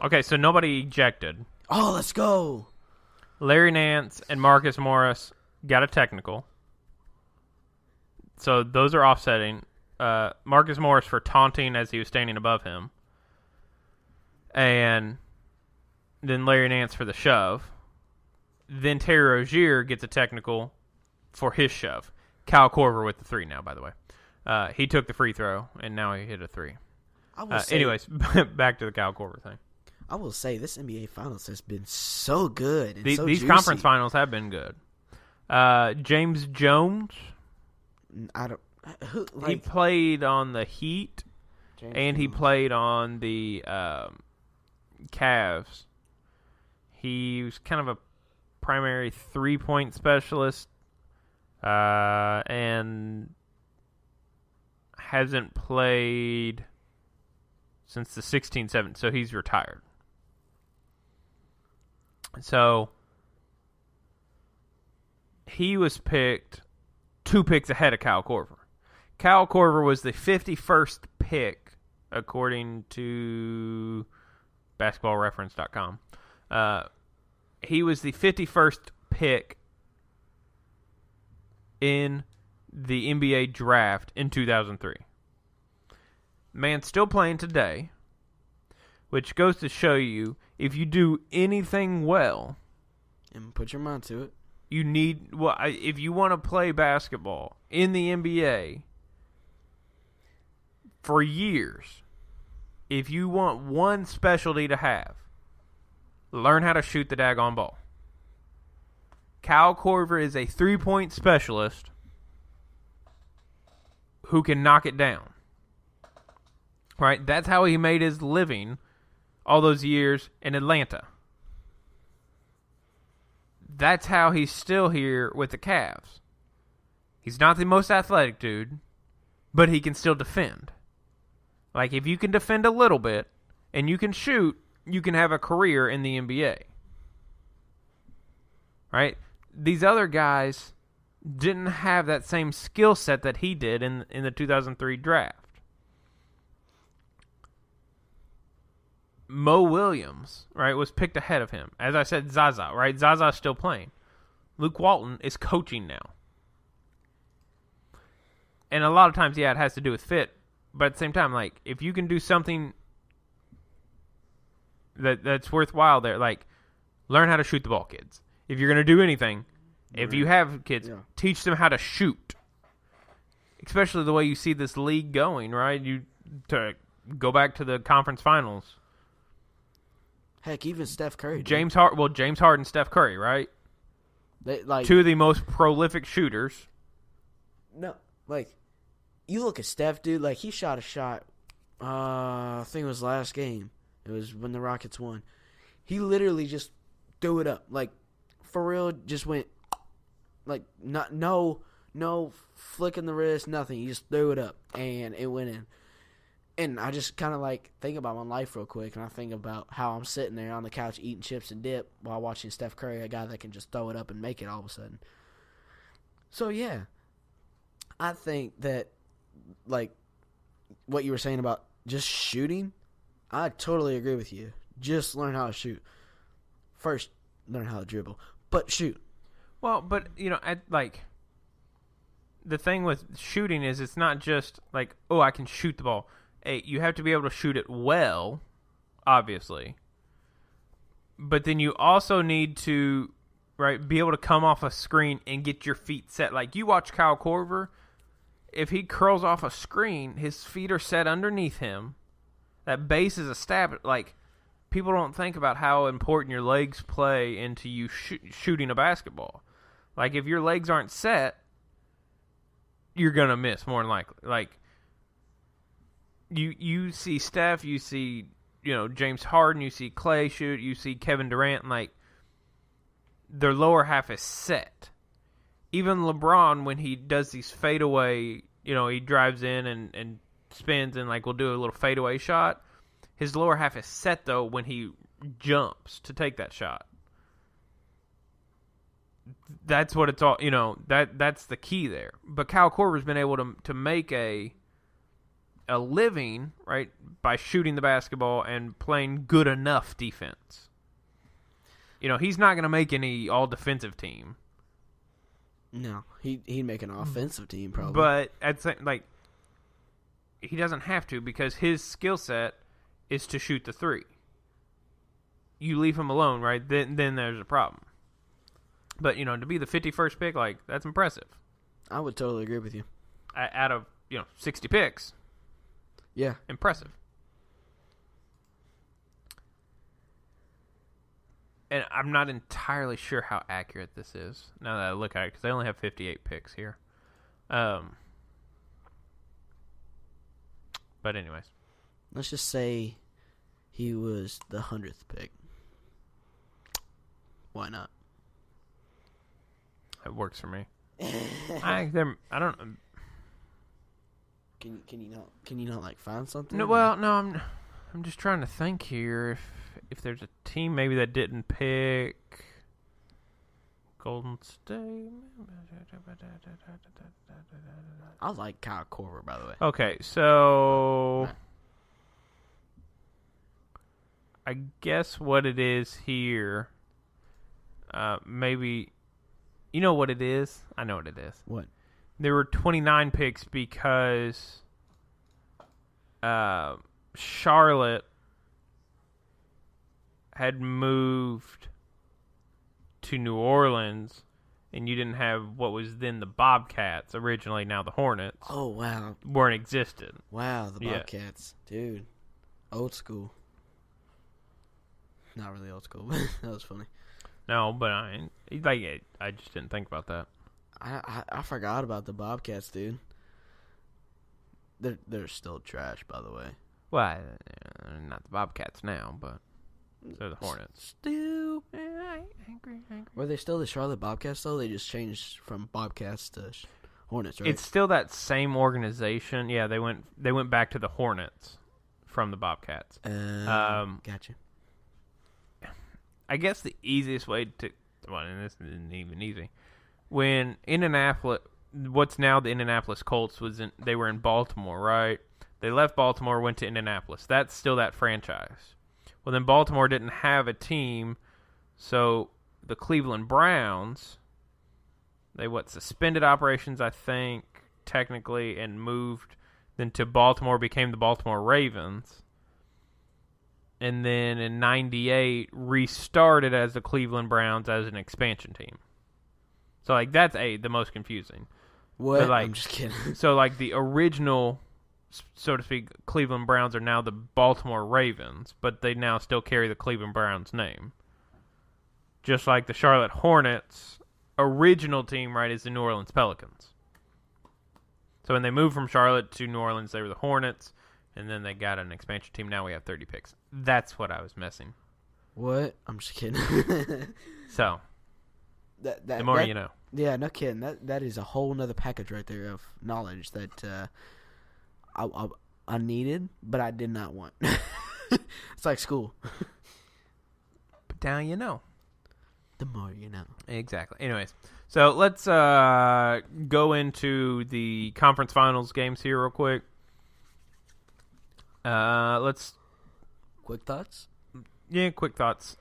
Okay, so nobody ejected. Oh, let's go. Larry Nance and Marcus Morris got a technical. So those are offsetting. Marcus Morris for taunting as he was standing above him. And then Larry Nance for the shove. Then Terry Rozier gets a technical for his shove. Kyle Korver with the 3 now, by the way. He took the free throw, and now he hit a 3. Anyways, back to the Kyle Korver thing. I will say, this NBA Finals has been so good and these juicy. conference finals have been good. James Jones. I don't. He played on the Heat, and he played on the Cavs. He was kind of a primary 3-point specialist, and hasn't played since the 16-17, so he's retired. So he was picked 2 picks ahead of Kyle Korver. Kyle Korver was the 51st pick, according to basketballreference.com. He was the 51st pick in the NBA draft in 2003. Man's still playing today, which goes to show you, if you do anything well, and put your mind to it, you need, if you want to play basketball in the NBA for years, if you want one specialty to have, learn how to shoot the daggone ball. Kyle Korver is a 3-point specialist who can knock it down. Right? That's how he made his living all those years in Atlanta. That's how he's still here with the Cavs. He's not the most athletic dude, but he can still defend. Like, if you can defend a little bit and you can shoot, you can have a career in the NBA. Right? These other guys didn't have that same skill set that he did in the 2003 draft. Mo Williams, right, was picked ahead of him. As I said, Zaza, right? Zaza's still playing. Luke Walton is coaching now. And a lot of times, yeah, it has to do with fit. But at the same time, like, if you can do something that's worthwhile there, like, learn how to shoot the ball, kids. If you're going to do anything, if you have kids, teach them how to shoot. Especially the way you see this league going, right? To go back to the conference finals. Heck, even Steph Curry. James Harden, Steph Curry, right? They, like, two of the most prolific shooters. No, like, you look at Steph, dude. Like, he shot a shot. I think it was last game. It was when the Rockets won. He literally just threw it up, like, for real. Just went, like, no flicking the wrist, nothing. He just threw it up, and it went in. And I just kind of, like, think about my life real quick, and I think about how I'm sitting there on the couch eating chips and dip while watching Steph Curry, a guy that can just throw it up and make it all of a sudden. So, yeah, I think that, like, what you were saying about just shooting, I totally agree with you. Just learn how to shoot. First, learn how to dribble, but shoot. Well, but, the thing with shooting is it's not just like, oh, I can shoot the ball. Hey, you have to be able to shoot it well, obviously. But then you also need to, right, be able to come off a screen and get your feet set. Like, you watch Kyle Korver, if he curls off a screen, his feet are set underneath him. That base is established. Like, people don't think about how important your legs play into you shooting a basketball. Like, if your legs aren't set, you're going to miss more than likely. Like, you see Steph, you see, James Harden, you see Clay shoot, you see Kevin Durant, like, their lower half is set. Even LeBron, when he does these fadeaway, he drives in and spins and, like, will do a little fadeaway shot, his lower half is set, though, when he jumps to take that shot. That's what it's all, that's the key there. But Kyle Korver's been able to make a living, right, by shooting the basketball and playing good enough defense. He's not going to make any all-defensive team. No, he'd make an offensive team probably. But he doesn't have to because his skill set is to shoot the three. You leave him alone, right? Then there's a problem. But, to be the 51st pick, like, that's impressive. I would totally agree with you. Out of, 60 picks. Yeah. Impressive. And I'm not entirely sure how accurate this is, now that I look at it, because they only have 58 picks here. But anyways. Let's just say he was the 100th pick. Why not? It works for me. I don't. Can you not like find something? No, well, no. I'm just trying to think here if there's a team maybe that didn't pick Golden State. I like Kyle Korver, by the way. Okay, so I guess what it is here, maybe. You know what it is? I know what it is. What? There were 29 picks because Charlotte had moved to New Orleans, and you didn't have what was then the Bobcats, originally now the Hornets. Oh, wow. Weren't existed. Wow, the Bobcats. Yeah. Dude, old school. Not really old school, but that was funny. No, but I just didn't think about that. I forgot about the Bobcats, dude. They're still trash, by the way. Well, not the Bobcats now, but they're the Hornets. Still, I agree. were they still the Charlotte Bobcats though? They just changed from Bobcats to Hornets, right? It's still that same organization. Yeah, they went back to the Hornets from the Bobcats. Gotcha. I guess the easiest way to, and this isn't even easy, when Indianapolis, what's now the Indianapolis Colts, they were in Baltimore, right? They left Baltimore, went to Indianapolis. That's still that franchise. Well, then Baltimore didn't have a team, so the Cleveland Browns, they suspended operations, I think, technically, and moved then to Baltimore, became the Baltimore Ravens. And then in 98, restarted as the Cleveland Browns as an expansion team. So, that's the most confusing. What? But, I'm just kidding. So, the original, so to speak, Cleveland Browns are now the Baltimore Ravens, but they now still carry the Cleveland Browns name. Just like the Charlotte Hornets' original team, right, is the New Orleans Pelicans. So when they moved from Charlotte to New Orleans, they were the Hornets, and then they got an expansion team. Now we have 30 picks. That's what I was missing. What? I'm just kidding. So, the more you know. Yeah, no kidding. That is a whole nother package right there of knowledge that I needed, but I did not want. It's like school. But now you know. The more you know. Exactly. Anyways, so let's go into the conference finals games here real quick. Let's. Quick thoughts? Yeah, quick thoughts.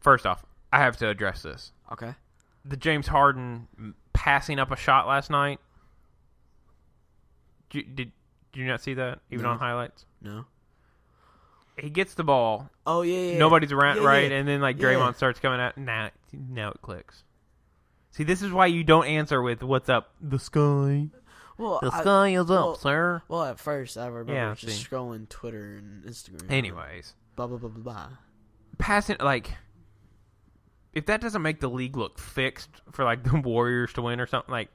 First off, I have to address this. Okay. The James Harden passing up a shot last night. Did you not see that, even on highlights? No. He gets the ball. Oh, yeah. Nobody's around, right? Yeah. And then, Draymond starts coming out. Now it clicks. See, this is why you don't answer with, what's up? The sky. Well, the sky is up, sir. Well, at first, I remember just see. scrolling Twitter and Instagram. Anyways. Blah, blah, blah, blah, blah. Passing, if that doesn't make the league look fixed for, the Warriors to win or something,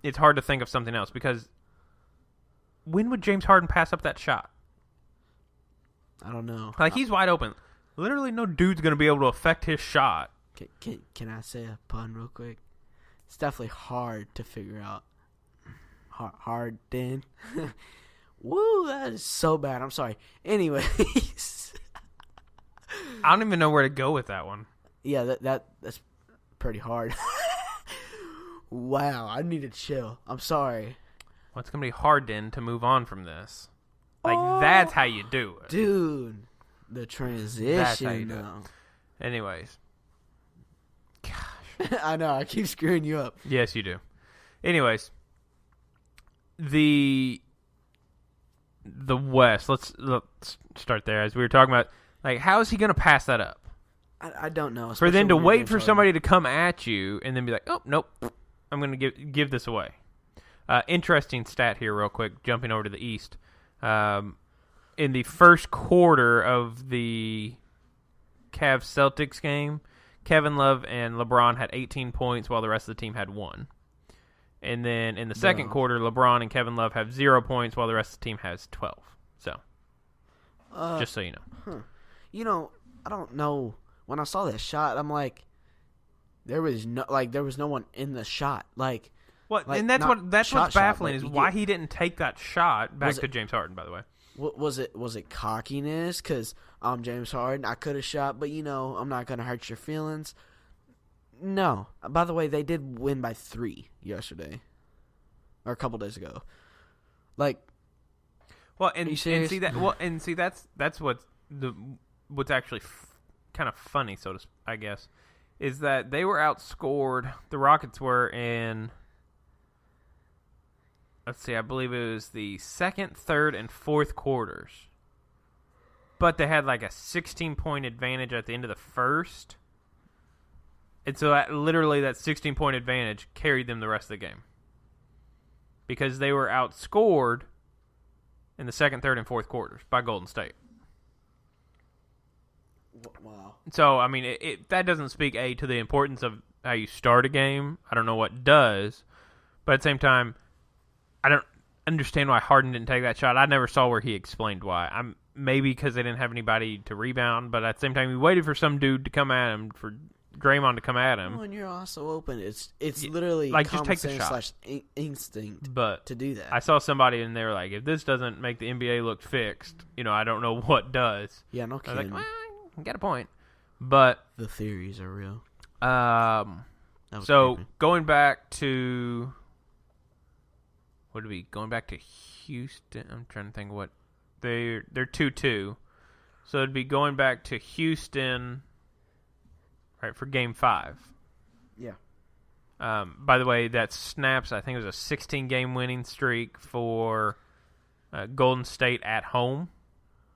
it's hard to think of something else, because when would James Harden pass up that shot? I don't know. He's wide open. Literally no dude's going to be able to affect his shot. Can I say a pun real quick? It's definitely hard to figure out. Hard, Dan. Woo, that is so bad. I'm sorry. Anyways. I don't even know where to go with that one. Yeah, that's pretty hard. Wow, I need to chill. I'm sorry. Well, it's going to be hard, then, to move on from this. That's how you do it. Dude, the transition. That's how you do it. Anyways. Gosh. I know, I keep screwing you up. Yes, you do. Anyways. The West. Let's start there. As we were talking about, how is he going to pass that up? I don't know. For them to wait for somebody to come at you and then be like, oh, nope, I'm going to give this away. Interesting stat here real quick, jumping over to the East. In the first quarter of the Cavs-Celtics game, Kevin Love and LeBron had 18 points while the rest of the team had 1. And then in the second quarter, LeBron and Kevin Love have 0 points while the rest of the team has 12. So, just so you know. Huh. I don't know. When I saw that shot, I'm like, there was no one in the shot. And that's what's baffling is why he didn't take that shot back to James Harden, by the way. Was it cockiness? Because I'm James Harden, I could have shot, but I'm not gonna hurt your feelings. No. By the way, they did win by 3 yesterday, or a couple days ago. That's what's actually kind of funny, I guess, is that they were outscored. The Rockets were in. Let's see, I believe it was the second, third, and fourth quarters. But they had a 16-point advantage at the end of the first. And so that 16-point advantage carried them the rest of the game. Because they were outscored in the second, third, and fourth quarters by Golden State. Wow. So, I mean, that doesn't speak, to the importance of how you start a game. I don't know what does. But at the same time, I don't understand why Harden didn't take that shot. I never saw where he explained why. Maybe because they didn't have anybody to rebound, but at the same time, he waited for some dude to come at him, for Draymond to come at him. When you're also open, it's literally like, common just take the sense shot. / instinct But to do that. I saw somebody in there like, if this doesn't make the NBA look fixed, I don't know what does. Yeah, no I kidding. was like, well, got a point. But the theories are real. So creepy. going back to Houston. I'm trying to think what they're 2-2. So it'd be going back to Houston, right, for Game 5. Yeah. By the way, that snaps. I think it was a 16-game winning streak for Golden State at home.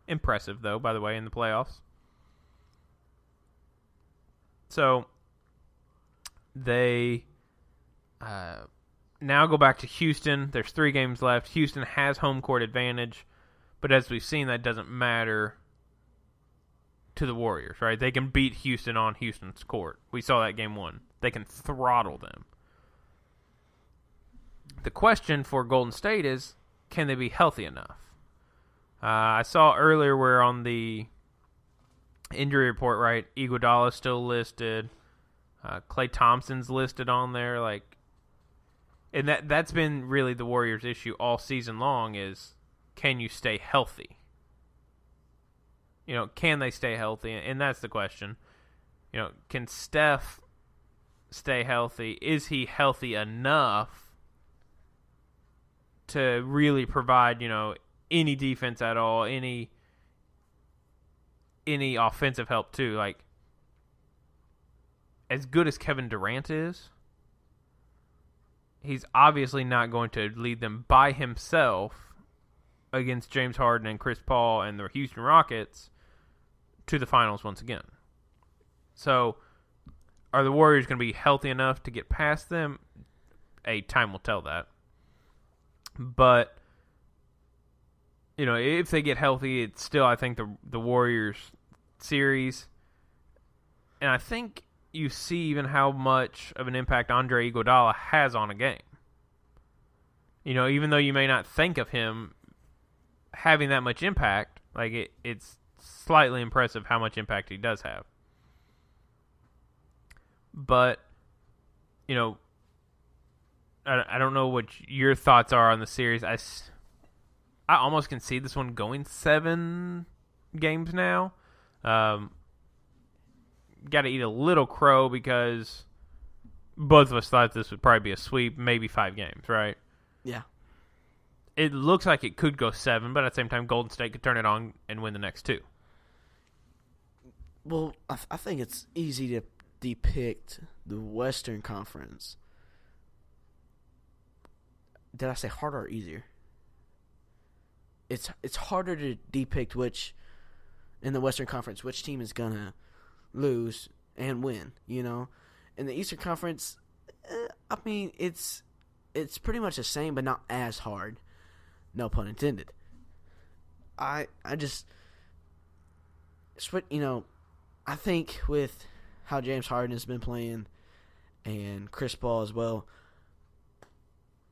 Impressive, though, by the way, in the playoffs. So they now go back to Houston. There's 3 games left. Houston has home court advantage, but as we've seen, that doesn't matter to the Warriors, right? They can beat Houston on Houston's court. We saw that Game 1. They can throttle them. The question for Golden State is, can they be healthy enough? I saw earlier where on the injury report, right, Iguodala's still listed. Klay Thompson's listed on there, and that's been really the Warriors' issue all season long is, can you stay healthy? Can they stay healthy? And that's the question. Can Steph stay healthy? Is he healthy enough to really provide, any defense at all, any offensive help too? Like, as good as Kevin Durant is, he's obviously not going to lead them by himself against James Harden and Chris Paul and the Houston Rockets to the finals once again. So, are the Warriors going to be healthy enough to get past them? Time will tell that. But, if they get healthy, it's still, I think, the Warriors series. And I think you see even how much of an impact Andre Iguodala has on a game. Even though you may not think of him having that much impact, it's slightly impressive how much impact he does have. But, I don't know what your thoughts are on the series. I almost can see this one going 7 games now. Got to eat a little crow because both of us thought this would probably be a sweep, maybe 5 games, right? Yeah. It looks like it could go 7, but at the same time, Golden State could turn it on and win the next 2. Well, I think it's easy to depict the Western Conference. Did I say harder or easier? It's harder to depict in the Western Conference, which team is going to lose and win, In the Eastern Conference, it's pretty much the same, but not as hard. No pun intended. I think with how James Harden has been playing and Chris Paul as well,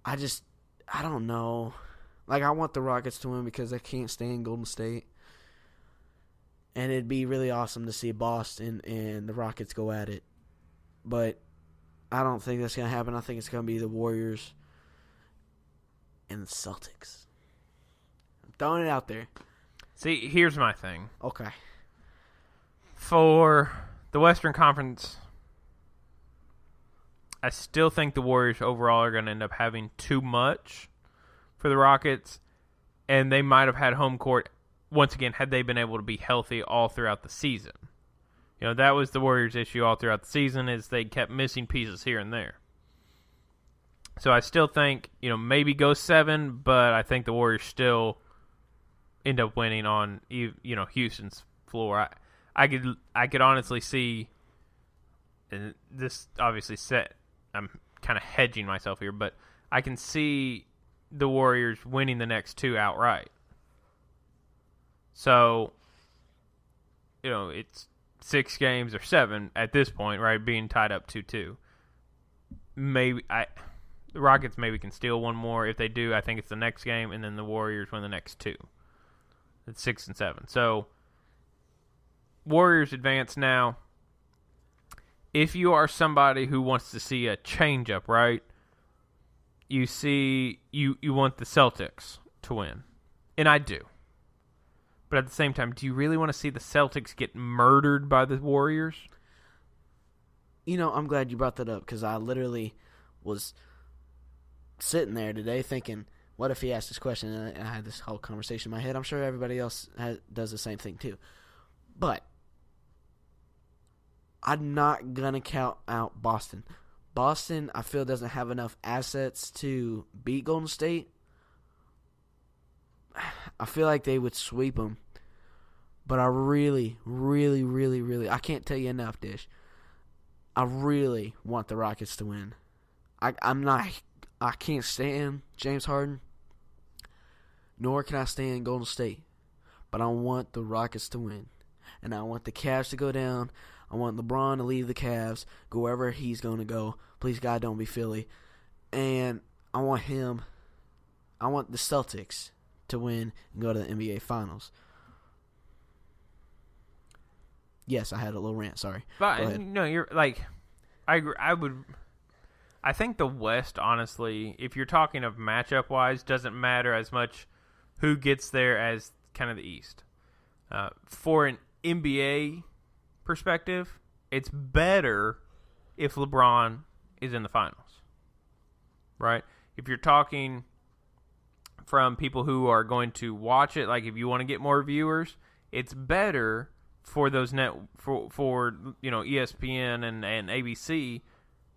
I don't know. I want the Rockets to win because I can't stand Golden State. And it'd be really awesome to see Boston and the Rockets go at it. But I don't think that's going to happen. I think it's going to be the Warriors and the Celtics. I'm throwing it out there. See, here's my thing. Okay. For the Western Conference, I still think the Warriors overall are going to end up having too much for the Rockets, and they might have had home court once again had they been able to be healthy all throughout the season. That was the Warriors' issue all throughout the season is they kept missing pieces here and there. So I still think, maybe go 7, but I think the Warriors still end up winning on, Houston's floor. I could honestly see, and this obviously I'm kind of hedging myself here, but I can see the Warriors winning the next 2 outright. So, it's 6 games or 7 at this point, right? Being tied up 2-2. Maybe the Rockets maybe can steal one more. If they do, I think it's the next game, and then the Warriors win the next 2. It's 6 and 7. So Warriors advance now. If you are somebody who wants to see a change-up, right? You want the Celtics to win. And I do. But at the same time, do you really want to see the Celtics get murdered by the Warriors? I'm glad you brought that up because I literally was sitting there today thinking, what if he asked this question? And I had this whole conversation in my head. I'm sure everybody else does the same thing too. But I'm not going to count out Boston. Boston, I feel, doesn't have enough assets to beat Golden State. I feel like they would sweep them. But I really, really, really, really, I can't tell you enough, Dish. I really want the Rockets to win. I can't stand James Harden, nor can I stand Golden State. But I want the Rockets to win. And I want the Cavs to go down. I want LeBron to leave the Cavs, go wherever he's going to go. Please, God, don't be Philly. And I want the Celtics to win and go to the NBA Finals. Yes, I had a little rant. Sorry. But you're like, I think the West, honestly, if you're talking of matchup wise, doesn't matter as much who gets there as kind of the East. For an NBA perspective, it's better if LeBron is in the finals, right? If you're talking from people who are going to watch it, like if you want to get more viewers, it's better for those for ESPN and ABC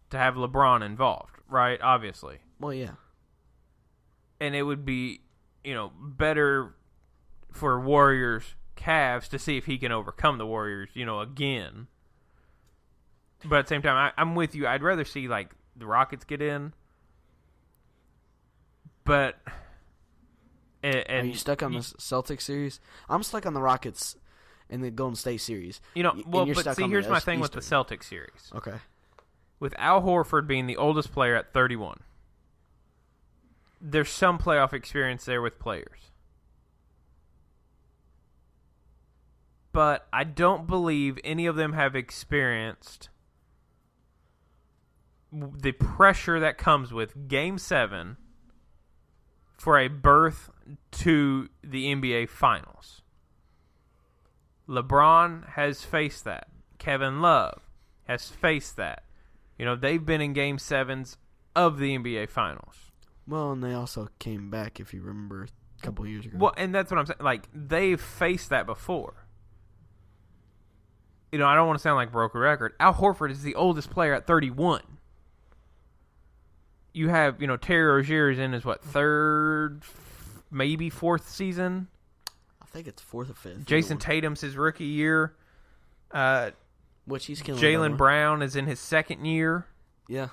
to have LeBron involved, right? Obviously. Well, yeah. And it would be, better for Warriors Cavs to see if he can overcome the Warriors, again. But at the same time, I'm with you. I'd rather see like the Rockets get in. But are you stuck on the Celtics series? I'm stuck on the Rockets and the Golden State series. But see, here's my thing with the Celtics series. Okay. With Al Horford being the oldest player at 31, there's some playoff experience there with players. But I don't believe any of them have experienced the pressure that comes with Game 7 for a berth to the NBA Finals. LeBron has faced that. Kevin Love has faced that. They've been in Game 7s of the NBA Finals. Well, and they also came back, if you remember, a couple years ago. Well, and that's what I'm saying. Like, they've faced that before. I don't want to sound like broke a record. Al Horford is the oldest player at 31. You have, Terry Rozier is in his, third, maybe fourth season? I think it's fourth or fifth. Jason Tatum's his rookie year. Which he's killing. Jaylen Brown is in his second year. Yeah.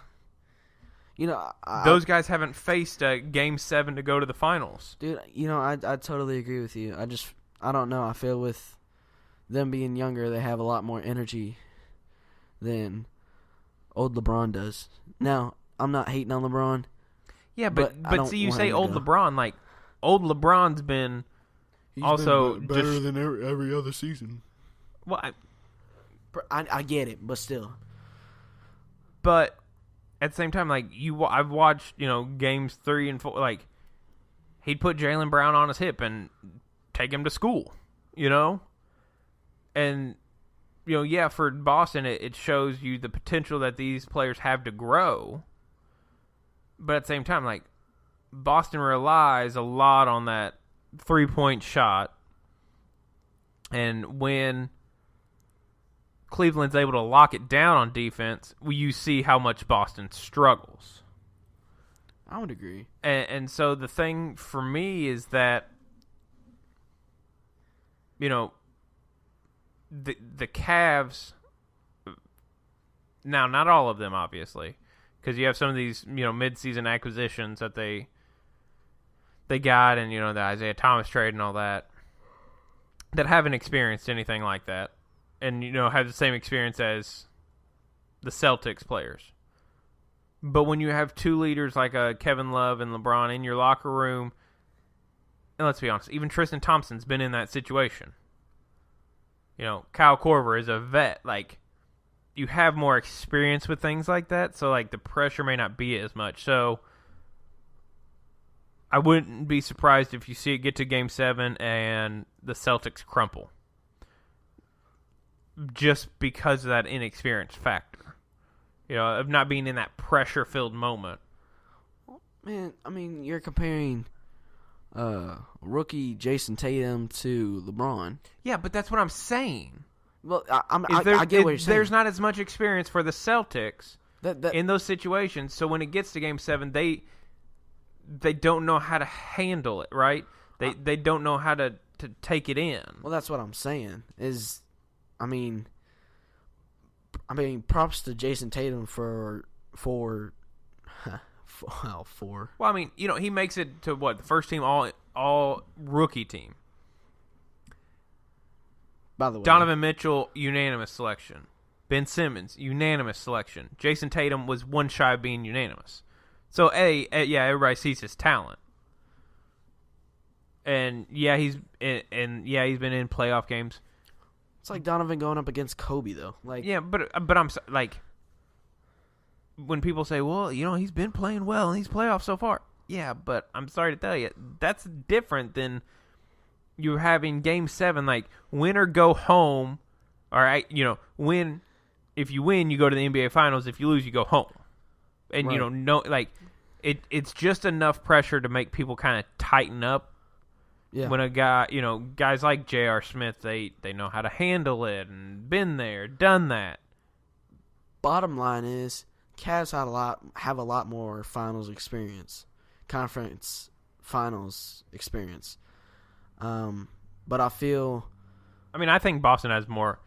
Those guys haven't faced a Game 7 to go to the finals. Dude, I totally agree with you. I don't know. I feel with them being younger, they have a lot more energy than old LeBron does. Now, I'm not hating on LeBron. Yeah, but see, you say old LeBron, like, old LeBron's been He's also been better than every other season. Well, I get it, but still. But at the same time, like I've watched, games 3 and 4. Like, he'd put Jaylen Brown on his hip and take him to school, and for Boston, it shows you the potential that these players have to grow. But at the same time, like, Boston relies a lot on that 3-point shot, and when Cleveland's able to lock it down on defense, you see how much Boston struggles. I would agree. And so the thing for me is that, the Cavs, now not all of them, obviously, because you have some of these, mid-season acquisitions that they got, and, the Isaiah Thomas trade and all that. that haven't experienced anything like that, and have the same experience as the Celtics players. But when you have two leaders like Kevin Love and LeBron in your locker room, and let's be honest, even Tristan Thompson's been in that situation. Kyle Korver is a vet. Like, you have more experience with things like that, so like the pressure may not be as much. So I wouldn't be surprised if you see it get to Game 7 and the Celtics crumple, just because of that inexperience factor. Of not being in that pressure-filled moment. Man, I mean, you're comparing rookie Jason Tatum to LeBron. Yeah, but that's what I'm saying. Well, I get what you're saying. There's not as much experience for the Celtics in those situations, so when it gets to Game 7, they don't know how to handle it, right? They don't know how to take it in. Well, that's what I'm saying. Props to Jason Tatum for. Well, I mean, he makes it to the first team all rookie team. By the way, Donovan Mitchell, unanimous selection. Ben Simmons, unanimous selection. Jason Tatum was one shy of being unanimous. So everybody sees his talent, and he's been in playoff games. It's like Donovan going up against Kobe, though. Like, yeah, but I'm like, when people say, well, he's been playing well in these playoffs so far. Yeah, but I'm sorry to tell you, that's different than you having Game 7, like, win or go home. All right, if you win, you go to the NBA Finals. If you lose, you go home. And, right. It's just enough pressure to make people kind of tighten up. Yeah. When a guy, guys like J.R. Smith, they know how to handle it and been there, done that. Bottom line is, Cavs have a lot more finals experience, conference finals experience. But I think Boston has more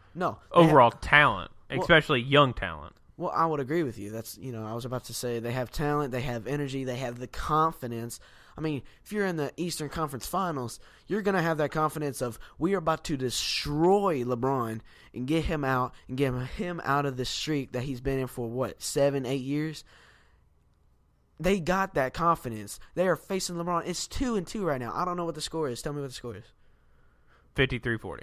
overall talent, especially young talent. Well, I would agree with you. That's, I was about to say they have talent, they have energy, they have the confidence. I mean, if you're in the Eastern Conference Finals, you're going to have that confidence of, we are about to destroy LeBron and get him out and get him out of the streak that he's been in for, 7, 8 years? They got that confidence. They are facing LeBron. It's 2-2 right now. I don't know what the score is. Tell me what the score is. 53-40.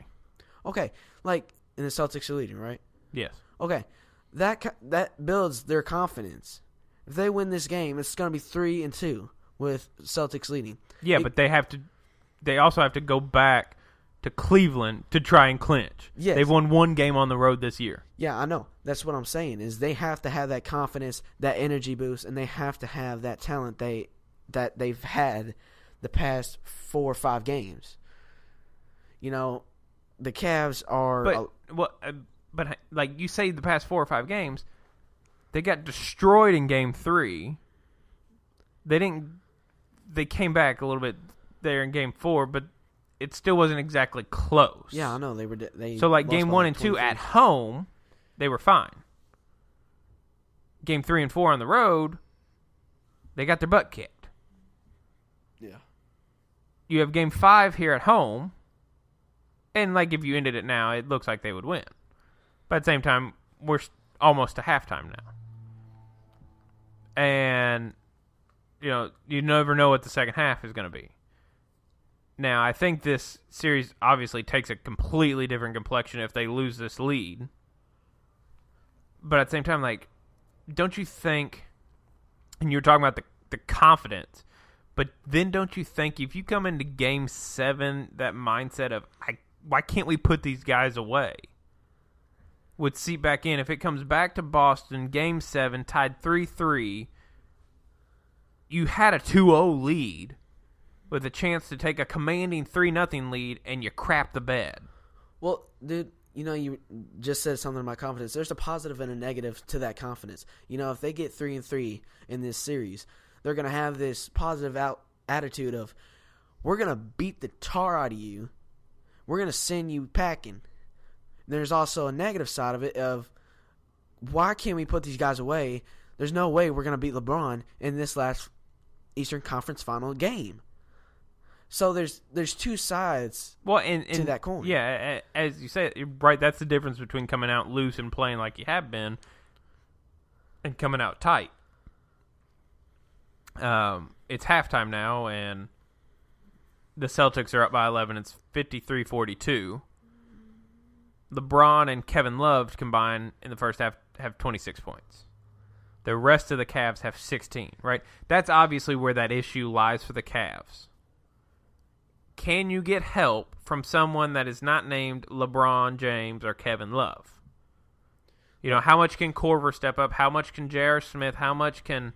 Okay. And the Celtics are leading, right? Yes. Okay. That builds their confidence. If they win this game, it's going to be 3-2 with Celtics leading. Yeah, but they also have to go back to Cleveland to try and clinch. Yes. They've won one game on the road this year. Yeah, I know. That's what I'm saying, is they have to have that confidence, that energy boost, and they have to have that talent that they've had the past 4 or 5 games. The Cavs are... But like you say, the past 4 or 5 games, they got destroyed in Game 3. They came back a little bit there in Game 4, but it still wasn't exactly close. Yeah, I know so like Game 1 and 2 at home, they were fine. Game 3 and 4 on the road, they got their butt kicked. Yeah. You have Game 5 here at home, and like if you ended it now, it looks like they would win. But at the same time, we're almost to halftime now. And, you never know what the second half is going to be. Now, I think this series obviously takes a completely different complexion if they lose this lead. But at the same time, like, don't you think, and you're talking about the confidence, but then don't you think if you come into Game 7, that mindset of, why can't we put these guys away, would seep back in. If it comes back to Boston, Game 7, tied 3-3, you had a 2-0 lead with a chance to take a commanding 3-0 lead, and you crap the bed. Well, dude, you just said something about confidence. There's a positive and a negative to that confidence. If they get 3-3 in this series, they're going to have this positive attitude of, we're going to beat the tar out of you. We're going to send you packing. There's also a negative side of it of, why can't we put these guys away? There's no way we're going to beat LeBron in this last Eastern Conference Final game. So there's two sides to that coin. Yeah, as you say, right, that's the difference between coming out loose and playing like you have been and coming out tight. It's halftime now, and the Celtics are up by 11. It's 53-42. LeBron and Kevin Love combined in the first half have 26 points. The rest of the Cavs have 16, right? That's obviously where that issue lies for the Cavs. Can you get help from someone that is not named LeBron James or Kevin Love? You know, how much can Korver step up? How much can J.R. Smith? How much can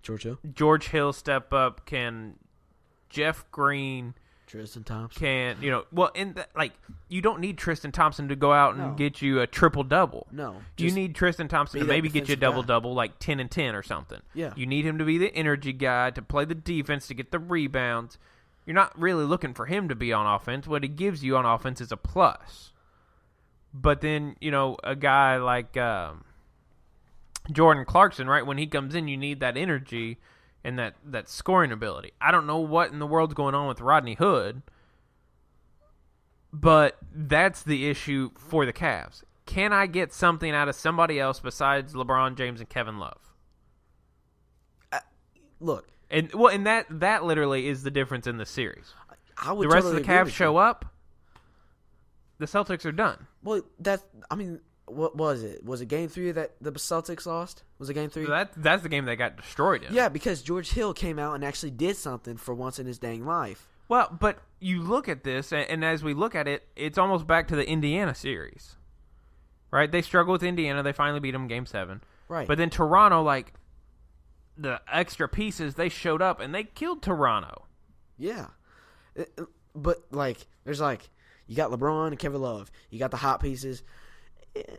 George Hill step up? Can Jeff Green? Tristan Thompson. Can, you don't need Tristan Thompson to go out and get you a triple-double. No. You need Tristan Thompson to maybe get you a double-double, like 10 and 10 or something. Yeah. You need him to be the energy guy, to play the defense, to get the rebounds. You're not really looking for him to be on offense. What he gives you on offense is a plus. But then, a guy like Jordan Clarkson, right, when he comes in, you need that energy and that scoring ability. I don't know what in the world's going on with Rodney Hood, but that's the issue for the Cavs. Can I get something out of somebody else besides LeBron James and Kevin Love? Look. And that literally is the difference in the series. I would the rest totally of the Cavs show up, the Celtics are done. Well, what was it? Was it Game 3 that the Celtics lost? Was it Game 3? That's the game they got destroyed in. Yeah, because George Hill came out and actually did something for once in his dang life. Well, but you look at this, and as we look at it, it's almost back to the Indiana series. Right? They struggled with Indiana. They finally beat them in Game 7. Right. But then Toronto, the extra pieces, they showed up, and they killed Toronto. Yeah. But, there's, you got LeBron and Kevin Love. You got the hot pieces.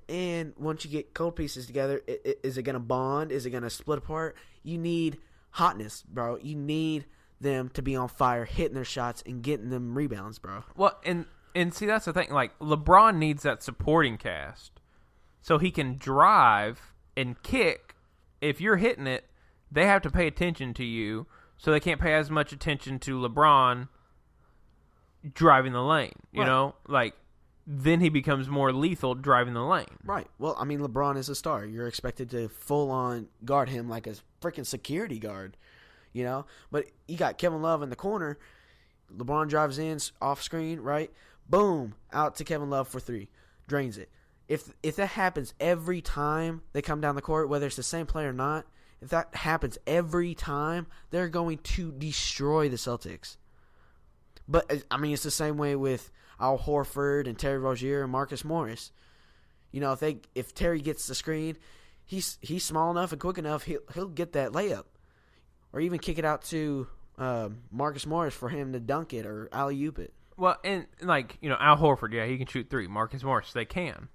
And once you get cold pieces together, is it going to bond? Is it going to split apart? You need hotness, bro. You need them to be on fire, hitting their shots and getting them rebounds, bro. Well, and see, that's the thing. LeBron needs that supporting cast so he can drive and kick. If you're hitting it, they have to pay attention to you, so they can't pay as much attention to LeBron driving the lane, you know? Then he becomes more lethal driving the lane. Right. Well, LeBron is a star. You're expected to full-on guard him like a freaking security guard, But you got Kevin Love in the corner. LeBron drives in off screen, right? Boom, out to Kevin Love for 3. Drains it. If that happens every time they come down the court, whether it's the same play or not, if that happens every time, they're going to destroy the Celtics. But, it's the same way with Al Horford and Terry Rozier and Marcus Morris. If Terry gets the screen, he's small enough and quick enough, he'll get that layup. Or even kick it out to Marcus Morris for him to dunk it or alley-oop it. Well, and, Al Horford, yeah, he can shoot 3. Marcus Morris, they can.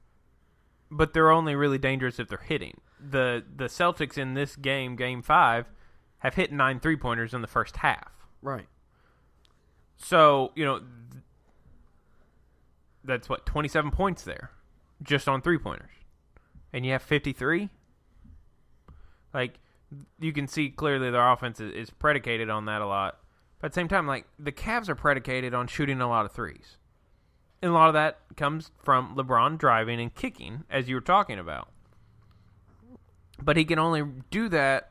But they're only really dangerous if they're hitting. The Celtics in this game, Game 5, have hit 9 3-pointers in the first half. Right. So, that's 27 points there, just on 3-pointers. And you have 53? You can see clearly their offense is predicated on that a lot. But at the same time, the Cavs are predicated on shooting a lot of threes. And a lot of that comes from LeBron driving and kicking, as you were talking about. But he can only do that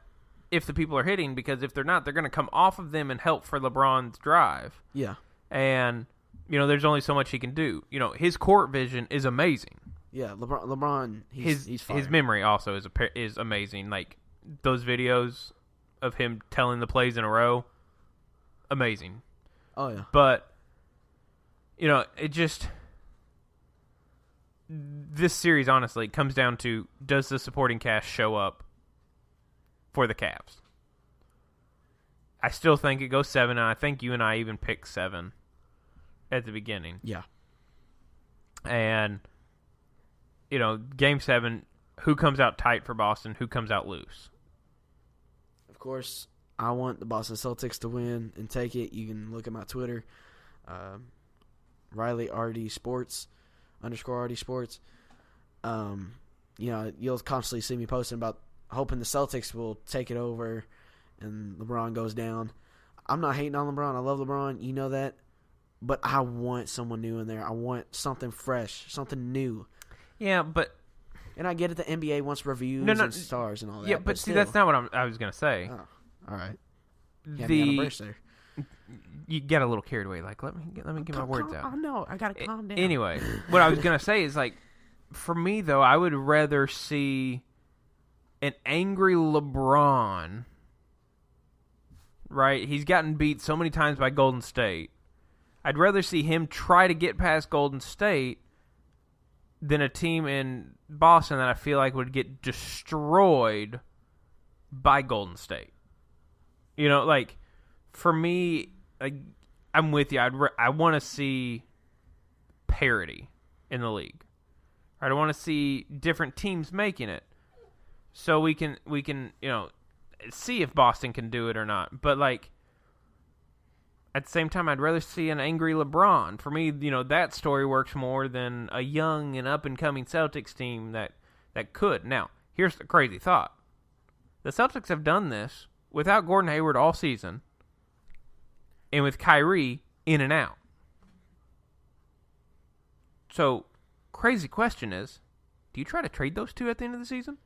if the people are hitting, because if they're not, they're going to come off of them and help for LeBron's drive. Yeah. And, there's only so much he can do. His court vision is amazing. Yeah, LeBron, he's fire. His memory also is amazing. Those videos of him telling the plays in a row, amazing. Oh, yeah. But, it just... This series, honestly, comes down to, does the supporting cast show up for the Cavs? I still think it goes 7, and I think you and I even picked 7 at the beginning. Yeah. And, Game 7, who comes out tight for Boston, who comes out loose? Of course, I want the Boston Celtics to win and take it. You can look at my Twitter, Rylee R&D Sports, _RD Sports. You'll constantly see me posting about hoping the Celtics will take it over and LeBron goes down. I'm not hating on LeBron. I love LeBron. You know that. But I want someone new in there. I want something fresh, something new. Yeah, but... And I get it, the NBA wants reviews and stars and all that. Yeah, but see, that's not what I was going to say. Oh, all right. You get a little carried away. Like, let me get my words out. Oh, no. I got to calm down. Anyway, what I was going to say is, like, for me, though, I would rather see an angry LeBron, right? He's gotten beat so many times by Golden State. I'd rather see him try to get past Golden State than a team in Boston that I feel like would get destroyed by Golden State. You know, like, for me, like, I'm with you. I want to see parity in the league. I want to see different teams making it, so we can see if Boston can do it or not. But like, at the same time, I'd rather see an angry LeBron. For me, that story works more than a young and up-and-coming Celtics team that could. Now, here's the crazy thought. The Celtics have done this without Gordon Hayward all season and with Kyrie in and out. So, crazy question is, do you try to trade those two at the end of the season?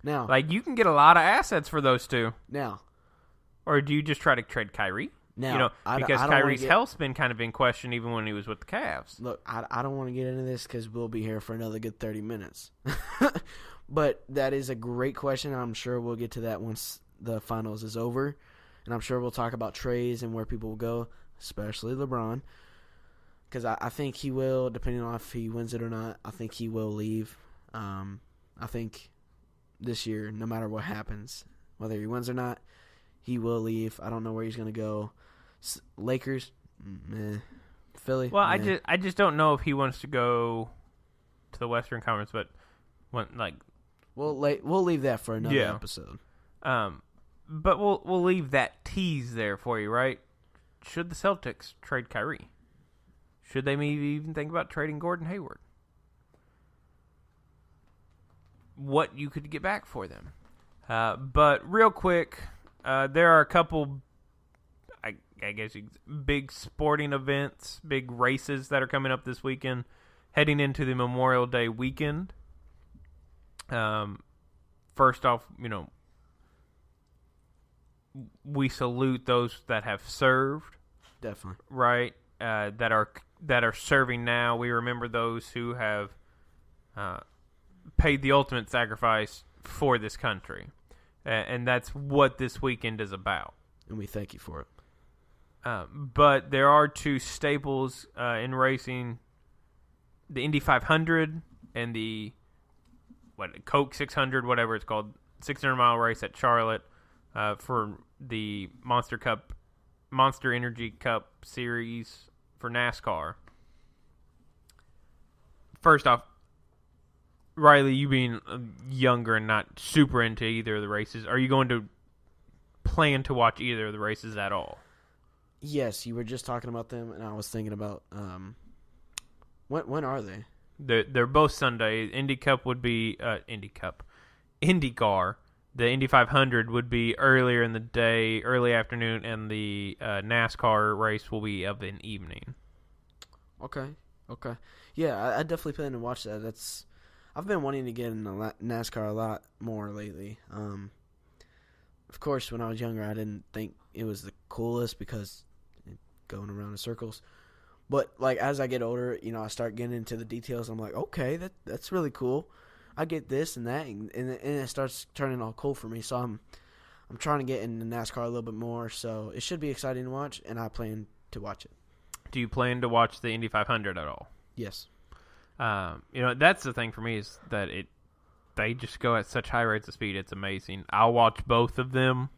Now, like, you can get a lot of assets for those two. Now, or do you just try to trade Kyrie? Now, because Kyrie's health's been kind of in question even when he was with the Cavs. Look, I don't want to get into this because we'll be here for another good 30 minutes. But that is a great question. I'm sure we'll get to that once the finals is over. And I'm sure we'll talk about trades and where people will go, especially LeBron. Because I think he will, depending on if he wins it or not, I think he will leave. I think this year, no matter what happens, whether he wins or not, he will leave. I don't know where he's going to go. Lakers, Philly. Well, I just don't know if he wants to go to the Western Conference, but we'll leave that for another episode. But we'll leave that tease there for you, right? Should the Celtics trade Kyrie? Should they maybe even think about trading Gordon Hayward? What you could get back for them. But real quick, there are a couple, I guess, big sporting events, big races that are coming up this weekend, heading into the Memorial Day weekend. First off, we salute those that have served. Definitely. Right? That are serving now. We remember those who have paid the ultimate sacrifice for this country. And that's what this weekend is about. And we thank you for it. But there are two staples in racing, the Indy 500 and the Coke 600, whatever it's called, 600-mile race at Charlotte for the Monster Energy Cup Series for NASCAR. First off, Rylee, you being younger and not super into either of the races, are you going to plan to watch either of the races at all? Yes, you were just talking about them, and I was thinking about when are they? They're both Sunday. IndyCar. The Indy 500 would be earlier in the day, early afternoon, and the NASCAR race will be of an evening. Okay. Yeah, I definitely plan to watch that. I've been wanting to get into NASCAR a lot more lately. Of course, when I was younger, I didn't think it was the coolest because going around in circles. But as I get older, I start getting into the details. I'm like, okay, that's really cool. I get this and that, and it starts turning all cool for me. So I'm trying to get into NASCAR a little bit more. So it should be exciting to watch, and I plan to watch it. Do you plan to watch the Indy 500 at all? Yes. That's the thing for me is that they just go at such high rates of speed. It's amazing. I'll watch both of them.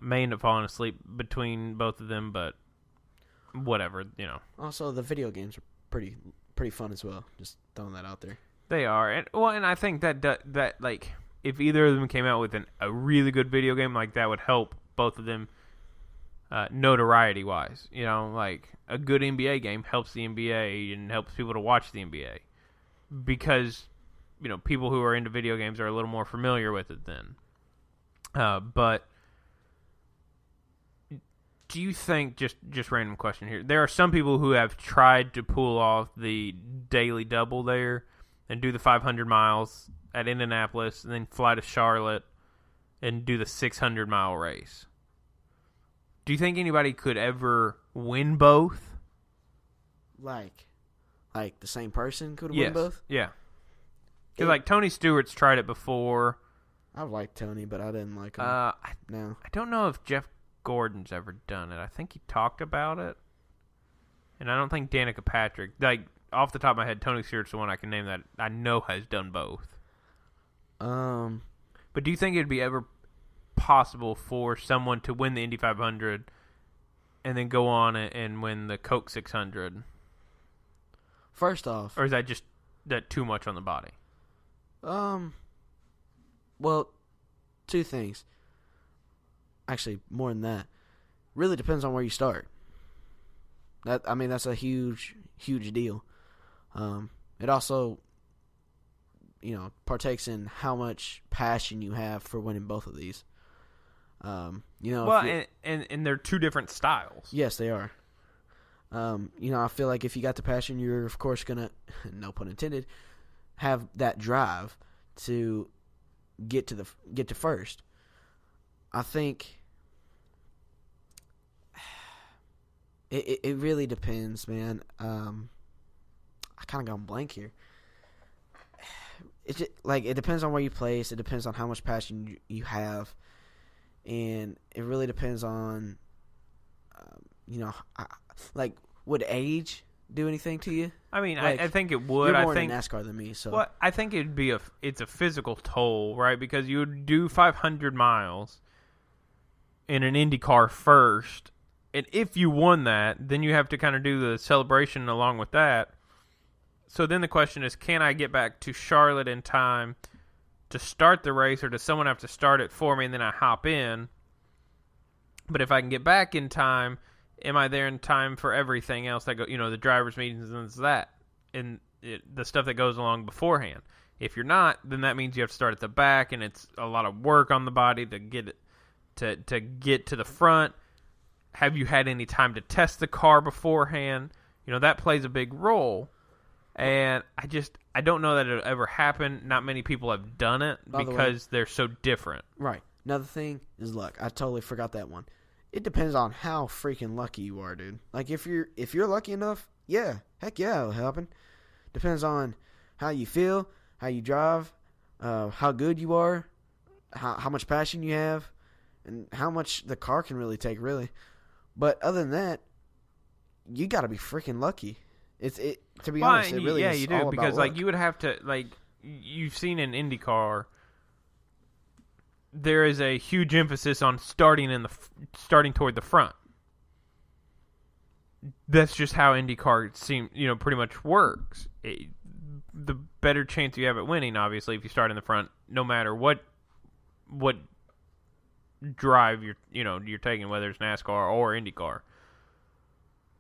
May end up falling asleep between both of them, but whatever, Also, the video games are pretty fun as well. Just throwing that out there. They are, and I think that if either of them came out with a really good video game, that would help both of them notoriety wise. A good NBA game helps the NBA and helps people to watch the NBA because people who are into video games are a little more familiar with it then. But Do you think, just random question here, there are some people who have tried to pull off the daily double there and do the 500 miles at Indianapolis and then fly to Charlotte and do the 600-mile race. Do you think anybody could ever win both? Like the same person could win both? Yeah. Because, like, Tony Stewart's tried it before. I like Tony, but I didn't like him. No. I don't know if Jeff Gordon's ever done it. I think he talked about it. And I don't think Danica Patrick. Like, off the top of my head, Tony Stewart's the one I can name that I know has done both. But do you think it'd be ever possible for someone to win the Indy 500 and then go on and win the Coke 600? First off, or is that just too much on the body? Well, two things. Actually, more than that. Really depends on where you start. That's a huge deal. It also, partakes in how much passion you have for winning both of these. And they're two different styles. Yes, they are. I feel like if you got the passion, you're of course gonna, no pun intended, have that drive to get to first. I think it really depends, man. I kind of gone blank here. It's just, it depends on where you place. It depends on how much passion you have, and it really depends on, would age do anything to you? I mean, I think it would. You're more I think in NASCAR than me, so. Well, I think it's a physical toll, right? Because you would do 500 miles in an Indy car first, and if you won that, then you have to kind of do the celebration along with that. So then the question is, can I get back to Charlotte in time to start the race, or does someone have to start it for me and then I hop in? But if I can get back in time, am I there in time for everything else that the driver's meetings and that, and the stuff that goes along beforehand? If you're not, then that means you have to start at the back, and it's a lot of work on the body to get it to get to the front. Have you had any time to test the car beforehand? That plays a big role. And I don't know that it'll ever happen. Not many people have done it because they're so different. Right. Another thing is luck. I totally forgot that one. It depends on how freaking lucky you are, dude. Like, if you're lucky enough, yeah, heck yeah, it'll happen. Depends on how you feel, how you drive, how good you are, how much passion you have, and how much the car can really take, really. But other than that, you got to be freaking lucky. To be honest, it really is you do, all because about luck. you would have to, you've seen in IndyCar, there is a huge emphasis on starting toward the front. That's just how IndyCar pretty much works. The better chance you have at winning, obviously, if you start in the front, no matter what drive you're taking, whether it's NASCAR or IndyCar.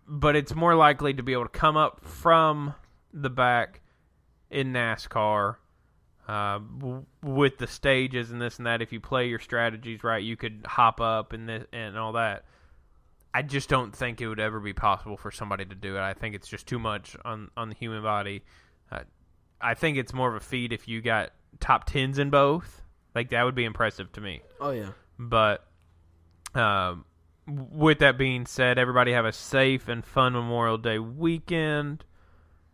But it's more likely to be able to come up from the back in NASCAR with the stages and this and that. If you play your strategies right, you could hop up and all that. I just don't think it would ever be possible for somebody to do it. I think it's just too much on the human body. I think it's more of a feat if you got top 10s in both. That would be impressive to me. Oh, yeah. But with that being said, everybody have a safe and fun Memorial Day weekend.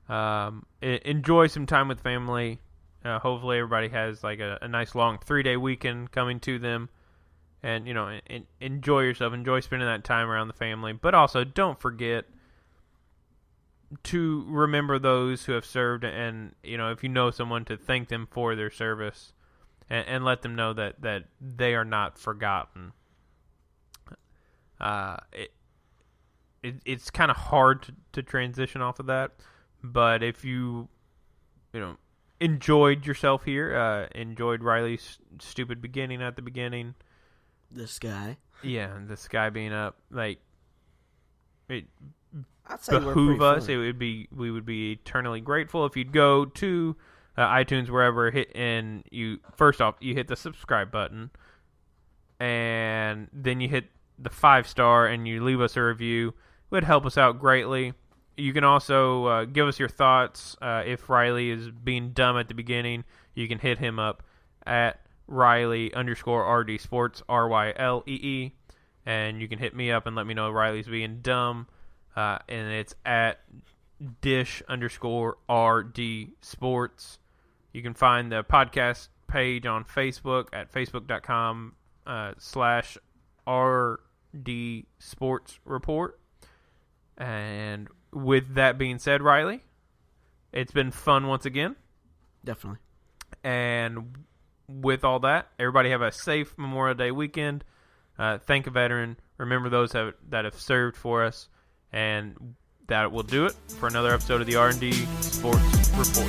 Enjoy some time with family. Hopefully everybody has a nice long 3-day weekend coming to them. And, enjoy yourself. Enjoy spending that time around the family. But also, don't forget to remember those who have served. And, if you know someone, to thank them for their service. And let them know that they are not forgotten. It's kind of hard to transition off of that, but if you enjoyed yourself here, enjoyed Riley's stupid beginning at the beginning, the sky being up, it I'd say behoove us. We would be eternally grateful if you'd go to iTunes, wherever, you hit the subscribe button, and then you hit the 5-star and you leave us a review, it would help us out greatly. You can also give us your thoughts. If Rylee is being dumb at the beginning, you can hit him up at Rylee_RD Sports, RYLEE. And you can hit me up and let me know Rylee's being dumb. And it's at Dish_RD Sports. You can find the podcast page on Facebook at facebook.com/RD Sports Report. And with that being said, Rylee, it's been fun once again. Definitely. And with all that, everybody have a safe Memorial Day weekend. Thank a veteran. Remember those that have served for us. And that will do it for another episode of the R&D Sports Report.